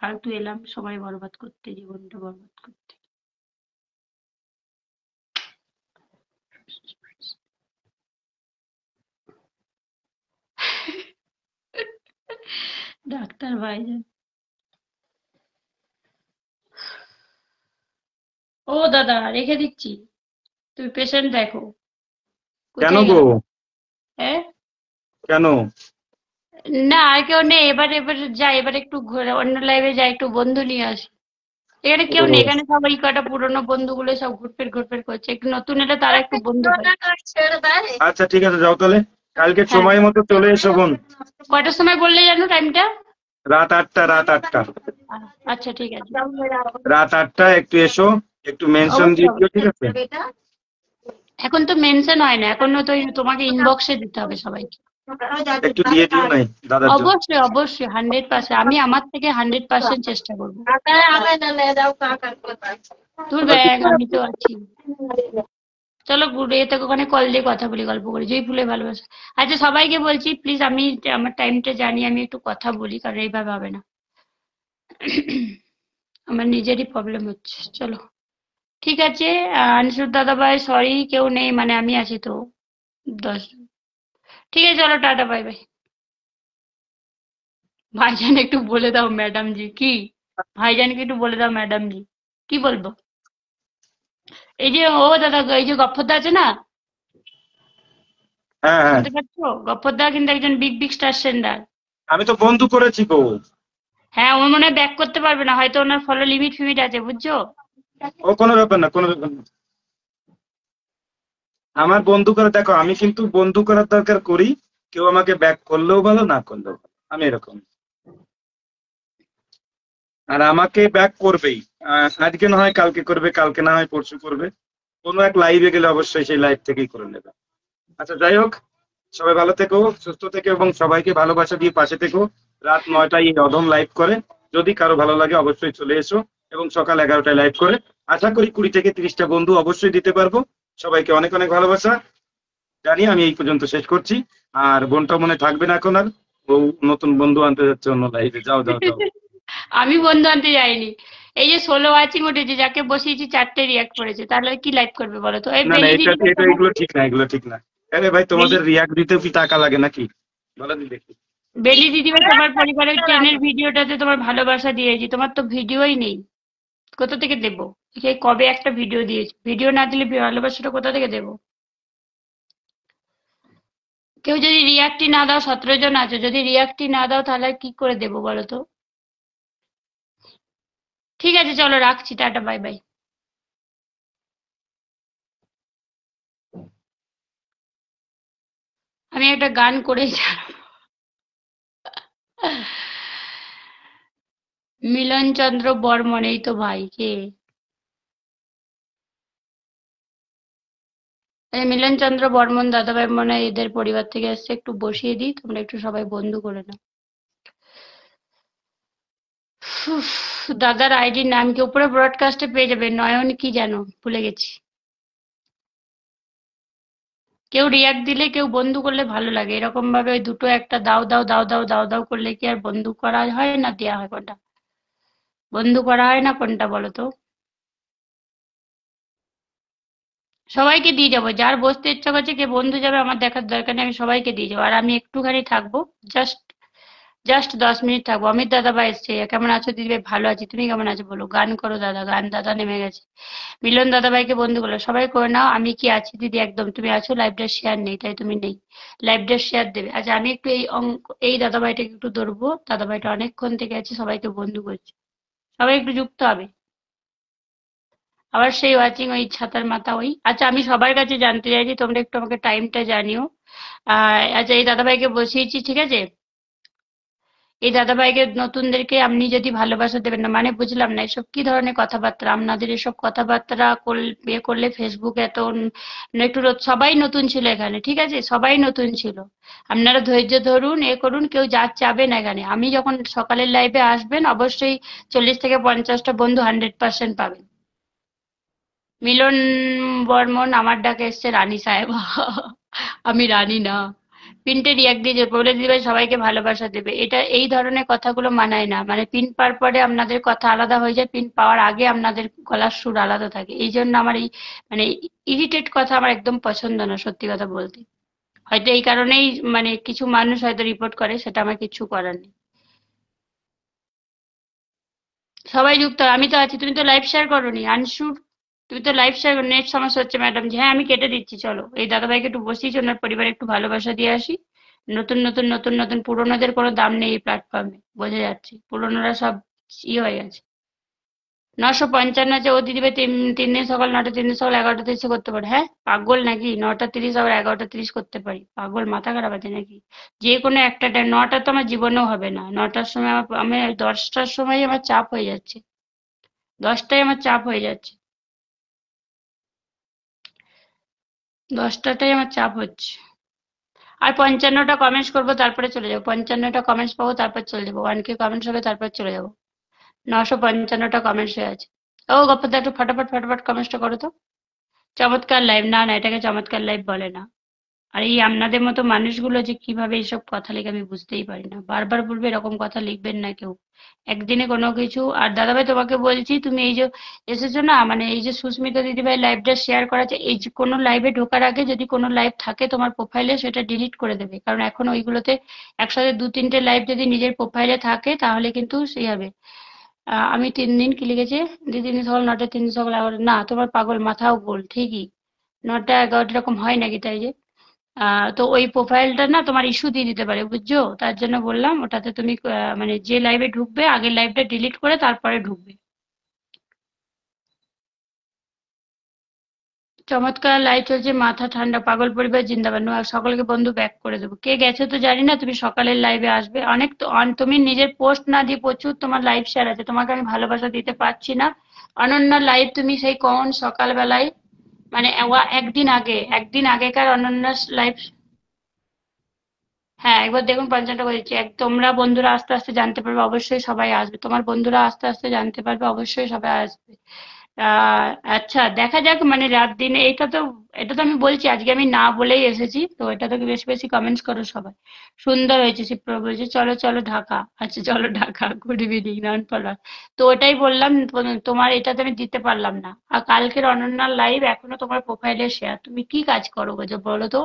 ফালতু এলাম সময় বরবাদ করতে, জীবনটা বরবাদ করতে। ডাক্তার ভাইজান, ও দাদা রেখে দিচ্ছি, তুমি পেশেন্ট দেখো। কেন কোথায় গো? গেল? হ্যাঁ, কেন? না আর কেউ নেই, এবার এবার যাই, এবার একটু ঘুরে অন্য লাইভে যাই, একটু বন্ধু নিয়ে আসি। এখানে কেউ নেই, ও এখানে সবাই কটা পুরোনো বন্ধুগুলো সব ঘুরফের ঘুরফের করছে, একটু নতুন এলে তারা একটু বন্ধু হয়। আচ্ছা ঠিক আছে, যাও তাহলে। কালকে হ্যাঁ, সময় মতো চলে এসো বোন। কটার সময় বললে জানো টাইমটা? রাত 8টা, রাত 8টা। আচ্ছা ঠিক আছে, রাত 8টা একটু এসো, একটু মেনশন অবশ্যই দিয়ে দিও, ঠিক অবশ্যই। আছে? এখন তো মেনশন হয় না, এখন তো তোমাকে ইনবক্সে দিতে হবে সবাইকে। একটু দিয়ে দিও নাই দাদার জন্য। অবশ্যই অবশ্যই, 100%, আমি আমার থেকে 100% চেষ্টা করবো। তোর আবার ব্যাগ, আমি তো আছি। চলো এতে ওখানে কল দিয়ে কথা বলি, গল্প করি, যেই ফুলে ভালোবাসা। আচ্ছা সবাইকে বলছি প্লিজ, আমি আমার টাইমটা জানি, আমি একটু কথা বলি, কারণ এইভাবে হবে না। আমার নিজেরই প্রবলেম হচ্ছে। চলো ঠিক আছে। আনসুর দাদা ভাই সরি, কেউ নেই, মানে আমি আছি তো 10। ঠিক আছে চলো, টাটা বাই বাই। ভাইজান একটু বলে দাও ম্যাডাম জি, কি? ভাইজানকে একটু বলে দাও ম্যাডাম জি, কি বলবো? এই যে ও দাদা, এই যে গফরদা আছে না, হ্যাঁ হ্যাঁ, শুনতে পাচ্ছ? গফরদা কিন্তু একজন বিগ বিগ স্টার সেন্ডার। আমি তো বন্ধু করেছি গো। হ্যাঁ, ও মনে হয় ব্যাক করতে পারবে না, হয়তো ওনার ফলো লিমিট ফিমিট আছে, বুঝছো? ও কোনো ব্যাপার না, কোনো ব্যাপার না। আমার বন্ধু করে দেখো, আমি কিন্তু বন্ধু করার দরকার করি। কেউ আমাকে ব্যাক করলেও ভালো, না করলেও ভালো, আমি এরকম। আর আমাকে ব্যাক করবেই। আজকে না হয় কালকে করবে, কালকে না হয় পরশু করবে। কোনো এক লাইভে গেলে অবশ্যই সেই লাইভ থেকেই করে নেবে। আচ্ছা যাই হোক, সবাই ভালো থেকো, সুস্থ থেকো, এবং সবাইকে ভালোবাসা দিয়ে পাশে থেকো। রাত 9টায় এই অধম লাইভ করে, যদি কারো ভালো লাগে অবশ্যই চলে এসো। এবং সকাল 11টায় লাইভ করে আশা করি 20 থেকে 30টা বন্ধু অবশ্যই দিতে পারবো। সবাইকে অনেক অনেক ভালোবাসা জানি, আমি এই পর্যন্ত শেষ করছি। আর বোনটা মনে থাকবে না এখন আর, ও নতুন বন্ধু আনতে যাচ্ছে অন্য লাইভে। যাও যাও যাও। আমি বন্ধু আনতে যাইনি। এই যে 16 ওয়াচিং উঠেছে, যাকে বসিয়েছি 4টে রিয়াক্ট করেছে, তাহলে কি লাইভ করবে বলো তো? এই না না, বেলি এটা দিদি এটা তোমার, এগুলো ঠিক না, এগুলো ঠিক না। আরে ভাই, বেলি তোমাদের রিয়াক্ট দিতেও কি টাকা লাগে নাকি? বলো দি দেখি। বেলি দিদিভাই, তোমার পরিবারের ট্রেনের ভিডিওটাতে তোমার ভালোবাসা দিয়েছি, তোমার তো ভিডিওই নেই। কোথা থেকে দেবো? সেই কবে একটা ভিডিও দিয়েছি, ভিডিও না দিলে ভালোবাসাটা কোথা থেকে দেবো? কেউ যদি রিয়াক্টই না দাও, 17 জন আছো, যদি রিয়াক্টই না দাও তাহলে আর কি করে দেবো বলো তো? ঠিক আছে, চলো রাখছি, টাটা, বাই বাই। আমি একটা গান করেই ছাড়বো। মিলন চন্দ্র বর্মন, এই তো ভাই, কে? এই মিলন চন্দ্র বর্মন দাদাভাই মনে হয় এদের পরিবার থেকে এসছে, একটু বসিয়ে দিই, তোমরা একটু সবাই বন্ধু করে নাও। উফ, দাদার আইডির নাম কি? উপরে ব্রডকাস্টে পেয়ে যাবে, নয়ন কি যেন ভুলে গেছি। কেউ রিয়াক্ট দিলে, কেউ বন্ধু করলে ভালো লাগে, এরকম ভাবে ওই দুটো একটা দাও দাও দাও দাও দাও দাও করলে কি আর বন্ধু করা হয় না দেয়া হয় কোনটা? বন্ধু করা হয় না কোনটা বলো তো? সবাইকে দিয়ে যাবো, যার বসতে ইচ্ছা করছে, কে বন্ধু যাবে আমার দেখার দরকার নেই, আমি সবাইকে দিয়ে যাবো। আর আমি একটুখানি থাকবো, জাস্ট জাস্ট 10 মিনিট থাকবো। অমিত দাদা ভাই এসছে, কেমন আছো দিদি? ভালো আছি, তুমি কেমন আছো বলো? গান করো দাদা, গান দাদা নেমে গেছে। মিলন দাদা ভাইকে বন্ধু করলো, সবাই করে নাও। আমি কি আছি দিদি? একদম, তুমি আছো, লাইভটা শেয়ার নেই তাই তুমি নেই, লাইভটা শেয়ার দেবে। আচ্ছা, আমি একটু এই এই দাদা ভাইটাকে একটু ধরবো, দাদা ভাইটা অনেকক্ষণ থেকে আছে, সবাইকে বন্ধু করছে, সবাই একটু যুক্ত হবে। আবার সেই ওয়াচিং ওই ছাতার মাথা ওই। আচ্ছা, আমি সবার কাছে জানতে চাইছি, তোমরা একটু আমাকে টাইমটা জানিও। আচ্ছা, এই দাদাভাইকে বসিয়েছি, ঠিক আছে? এই দাদাভাইকে নতুনদেরকে আপনি যদি ভালোবাসা দেবেন না, মানে বুঝলাম না এসব কি ধরনের কথাবার্তা আপনাদের? এসব কথাবার্তা ইয়ে করলে ফেসবুকে এত একটু সবাই নতুন ছিল এখানে, ঠিক আছে, সবাই নতুন ছিল। আপনারা ধৈর্য ধরুন, এ করুন, কেউ যা চাবেন এখানে। আমি যখন সকালের লাইভে আসবেন অবশ্যই 40 থেকে 50টা বন্ধু 100% পাবেন। মিলন বর্মন আমার ডাকে এসছে রানী সাহেব। আমি রানী না। পিনটে রিয়াক্ট দিয়ে বলে দিবে সবাইকে ভালোবাসা দেবে, এটা এই ধরনের কথাগুলো মানায় না। মানে পিন পাওয়ার পরে আপনাদের কথা আলাদা হয়ে যায়, পিন পাওয়ার আগে আপনাদের গলার সুর আলাদা থাকে। এই জন্য আমার এই মানে ইরিটেট কথা আমার একদম পছন্দ না, সত্যি কথা বলতে। হয়তো এই কারণেই মানে কিছু মানুষ হয়তো রিপোর্ট করে, সেটা আমার কিছু করার নেই। সবাই যুক্ত হও, আমি তো আছি। তুমি তো লাইভ শেয়ার করোনি আনসুর, তুমি তো লাইভ শেয়ার, নেট সমস্যা হচ্ছে ম্যাডাম জি। হ্যাঁ, আমি কেটে দিচ্ছি, চলো এই দাদাভাইকে একটু বসিয়েছি, ওনার পরিবারে একটু ভালোবাসা দিয়ে আসি। নতুন নতুন নতুন নতুন, পুরোনোদের কোনো দাম নেই এই প্ল্যাটফর্মে, বোঝা যাচ্ছে, পুরোনোরা সব হয়ে গেছে। 955 আছে, ও দিদিভাই 3 দিন সকাল 9টা, 3 দিন সকাল 11টা 30 করতে পারে? হ্যাঁ পাগল নাকি? 9টা 30 আবার 11টা 30 করতে পারি? পাগল, মাথা খারাপ আছে নাকি? যে কোনো একটা টাইম, 9টা তো আমার জীবনেও হবে না। 9টার সময় আমি 10টার সময় আমার চাপ হয়ে যাচ্ছে, 10টায় আমার চাপ হয়ে যাচ্ছে, 10টাটাই আমার চাপ হচ্ছে। আর 55টা কমেন্টস করবো, তারপরে চলে যাবো। 55টা কমেন্টস পাবো, তারপর চলে যাবো। 1K কমেন্টস হবে, তারপর চলে যাবো। 955টা কমেন্টস হয়ে আছে। ও গপ্পদা, একটু ফটাফট ফটাফট কমেন্টসটা করো তো। চমৎকার লাইভ, না না, এটাকে চমৎকার লাইভ বলে না। আর এই আপনাদের মতো মানুষগুলো যে কিভাবে এইসব কথা লিখে আমি বুঝতেই পারি না। বারবার বলবে এরকম কথা লিখবেন না কেউ, একদিনে কোনো কিছু। আর দাদাভাই তোমাকে বলছি, তুমি এই যে এসেছো না, মানে এই যে সুস্মিতা দিদিভাই লাইভটা শেয়ার করাচ্ছে, এই যে কোনো লাইভে ঢোকার আগে যদি কোনো লাইভ থাকে তোমার প্রোফাইলে, সেটা ডিলিট করে দেবে। কারণ এখন ওইগুলোতে একসাথে 2-3টে লাইভ যদি নিজের প্রোফাইলে থাকে তাহলে কিন্তু সেই হবে। আমি 3 দিন কি লিখেছে? 2 দিন সকাল 9টা, 3 দিন সকাল 11টা, না তোমার পাগল মাথাও গোল ঠিকই। 9টা 11টা এরকম হয় নাকি? তাই যে তো ওই প্রোফাইলটা না তোমার ইস্যু দিয়ে দিতে পারে, বুঝছো? তার জন্য বললাম ওটাতে তুমি মানে যে লাইভে ঢুকবে আগের লাইভটা ডিলিট করে তারপরে ঢুকবে। চমৎকার লাইভ চলছে, মাথা ঠান্ডা, পাগল পরিবার জিন্দাবাদ। সকলকে বন্ধু ব্যাক করে দেবো, কে গেছে তো জানি না। তুমি সকালের লাইভে আসবে, অনেক তো তুমি নিজের পোস্ট না দিয়ে প্রচুর তোমার লাইভ শেয়ার আছে, তোমাকে আমি ভালোবাসা দিতে পারছি না। অনন্য লাইভ তুমি সেই কোন সকালবেলায়, মানে একদিন আগেকার অনন্য লাইভ। হ্যাঁ, একবার দেখুন 55টা করে দিচ্ছি। তোমরা বন্ধুরা আস্তে আস্তে জানতে পারবে, অবশ্যই সবাই আসবে। তোমার বন্ধুরা আস্তে আস্তে জানতে পারবে, অবশ্যই সবাই আসবে। আহ আচ্ছা, দেখা যাক, মানে রাত দিনে এটা তো আমি বলছি, আজকে আমি না বলেই এসেছি তো। এটা তো বেশি বেশি কমেন্টস করো সবাই। সুন্দর হয়েছে, শিপ্রা বলছে চলো চলো ঢাকা। আচ্ছা চলো ঢাকা, গুড ইভিনিং নান পলাশ। তো ওটাই বললাম, তোমার এটাতে আমি দিতে পারলাম না। আর কালকের অনন্যার লাইভ এখনো তোমার প্রোফাইলে শেয়ার, তুমি কি কাজ করো বলো তো?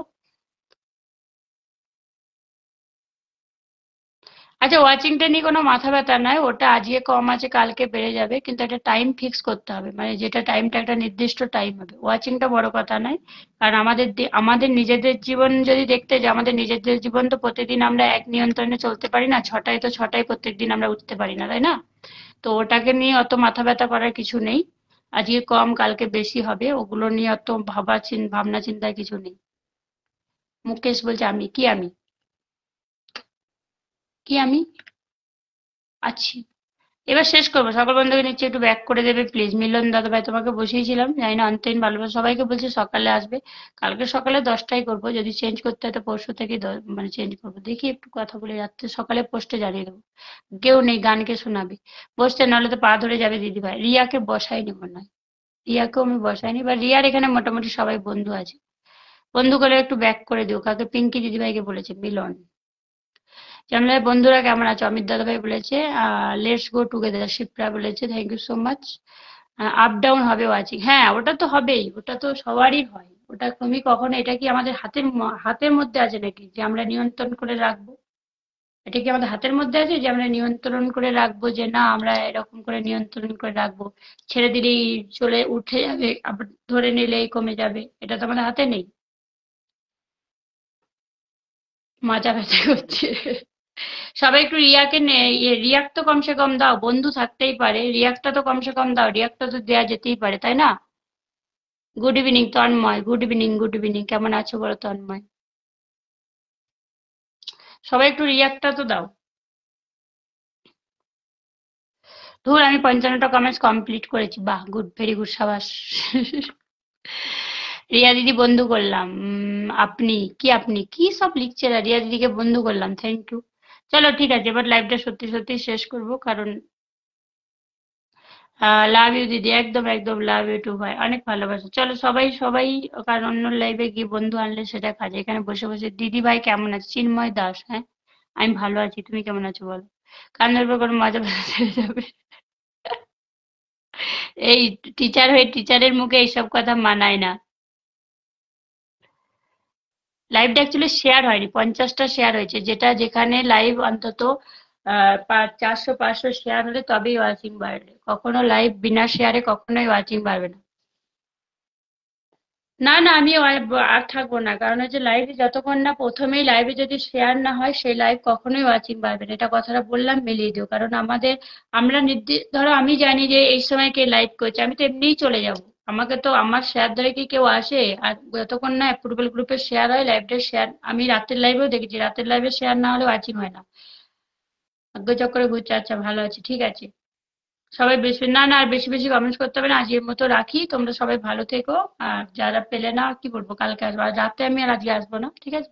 আচ্ছা, ওয়াচিংটা নিয়ে কোনো মাথা ব্যথা নাই, ওটা আজকে কম আছে কালকে বেড়ে যাবে, কিন্তু একটা টাইম ফিক্স করতে হবে, মানে যেটা টাইমটা একটা নির্দিষ্ট টাইম হবে। ওয়াচিংটা বড় কথা নয়, কারণ আমাদের নিজেদের জীবন যদি দেখতে যাই, আমাদের নিজেদের জীবন তো প্রতিদিন আমরা এক নিয়ন্ত্রণে চলতে পারি না, ছটায় তো ছটায় প্রত্যেকদিন আমরা উঠতে পারি না, তাই না? তো ওটাকে নিয়ে অত মাথা ব্যথা করার কিছু নেই। আজকে কম কালকে বেশি হবে, ওগুলো নিয়ে অত ভাবনা চিন্তার কিছু নেই। মুকেশ বলছে আমি কি, আমি কি, আমি আছি। এবার শেষ করবো, সকল বন্ধুকে নিচ্ছে একটু ব্যাক করে দেবে প্লিজ। মিলন দাদা ভাই তোমাকে বসিয়েছিলাম, জানি না অন্তহীন ভালোবাসা, সবাইকে বলছি সকালে আসবে। কালকে সকালে 10টায় করবো, যদি চেঞ্জ করতে হয় তো পরশু থেকে মানে চেঞ্জ করবো, দেখি একটু কথা বলে রাত্রে সকালে পোস্টে জানিয়ে দেবো। কেউ নেই গানকে শোনাবে, বসতে নাহলে তো পা ধরে যাবে দিদি ভাই। রিয়াকে বসাইনি মনে হয়, রিয়াকেও আমি বসাইনি, বা রিয়ার এখানে মোটামুটি সবাই বন্ধু আছে। বন্ধু করে একটু ব্যাক করে দিও, কাকে পিঙ্কি দিদিভাইকে বলেছে, মিলন। জানলে বন্ধুরা কেমন আছো, অমিত দাদা ভাই বলেছে লেটস গো টুগেদার, শিপ্রা বলেছে thank you so much. Up down হবে ওয়াচিং, হ্যাঁ ওটা তো হবেই, ওটা তো সবারই হয়। ওটা তুমি কখনো, এটা কি আমাদের হাতের মধ্যে আছে নাকি যে আমরা নিয়ন্ত্রণ করে রাখবো? এটা কি আমাদের হাতের মধ্যে আছে যে আমরা নিয়ন্ত্রণ করে রাখবো, যে না আমরা এরকম করে নিয়ন্ত্রণ করে রাখবো, ছেড়ে দিলেই চলে উঠে যাবে, আবার ধরে নিলেই কমে যাবে? এটা তো আমাদের হাতে নেই। মাজা ব্যথা করছে। সবাই একটু রিয়াকে রিয়াক্ট তো কমসে কম দাও, বন্ধু থাকতেই পারে, রিয়াক্টটা তো কমসে কম দাও, রিয়াক্টটা তো দেওয়া যেতেই পারে, তাই না? Good evening Tanmay, good evening, good evening, কেমন আছো বলো তন্ময়? সবাই একটু রিয়াক্টটা তো দাও। ধুর, আমি 55টা কমেন্টস কমপ্লিট করেছি, বাহ, গুড, ভেরি গুড, সাবাস। রিয়া দিদি বন্ধু করলাম, আপনি কি, আপনি কি সব লিখছে, রিয়া দিদিকে বন্ধু করলাম, থ্যাংক ইউ। চলো ঠিক আছে, এবার লাইভটা সত্যি সত্যি শেষ করবো, কারণ লাভ ইউ দিদি, একদম একদম লাভ ইউ টু ভাই, অনেক ভালোবাসা। চলো সবাই সবাই, কারণ অন্য লাইভে গিয়ে বন্ধু আনলে সেটা কাজে, এখানে বসে বসে দিদি ভাই কেমন আছে, চিন্ময় দাস, হ্যাঁ আমি ভালো আছি, তুমি কেমন আছো বলো? কান্নার পর কোনো মজা ব্যথা ছেড়ে যাবে। এই টিচার হয়ে টিচারের মুখে এইসব কথা মানায় না। লাইভটা অ্যাকচুয়ালি শেয়ার হয়নি, 50টা শেয়ার হয়েছে, যেটা যেখানে লাইভ অন্তত 400-500 শেয়ার হলে তবেই ওয়াচিং বাড়বে, কখনো লাইভ বিনা শেয়ারে কখনোই ওয়াচিং বাড়বে না। না না, আমি আর থাকবো না, কারণ হচ্ছে লাইভে যতক্ষণ না প্রথমেই লাইভে যদি শেয়ার না হয় সেই লাইভ কখনোই ওয়াচিং পারবে না, এটা কথাটা বললাম, মিলিয়ে দিও। কারণ আমরা ধরো আমি জানি যে এই সময় কে লাইভ করছে, আমি তো এমনিই চলে যাব, আমাকে তো আমার শেয়ার ধরে কি কেউ আসে? আর যতক্ষণ না অ্যাপ্রুভাল গ্রুপে শেয়ার হয়, লাইভটা শেয়ার, আমি রাতের লাইভেও দেখেছি, রাতের লাইভে শেয়ার না হলে ওয়াচিং হয় না। ভাগ্য চক্করে ঘুরছে, আচ্ছা ভালো আছে, ঠিক আছে। সবাই বেশি না না, আর বেশি বেশি কমেন্টস করতে হবে না, আজকের মতো রাখি, তোমরা সবাই ভালো থেকো। আর যারা পেলে না কি বলবো, কালকে আসবো, আর রাতে আমি আর আজকে আসবো না, ঠিক আছে।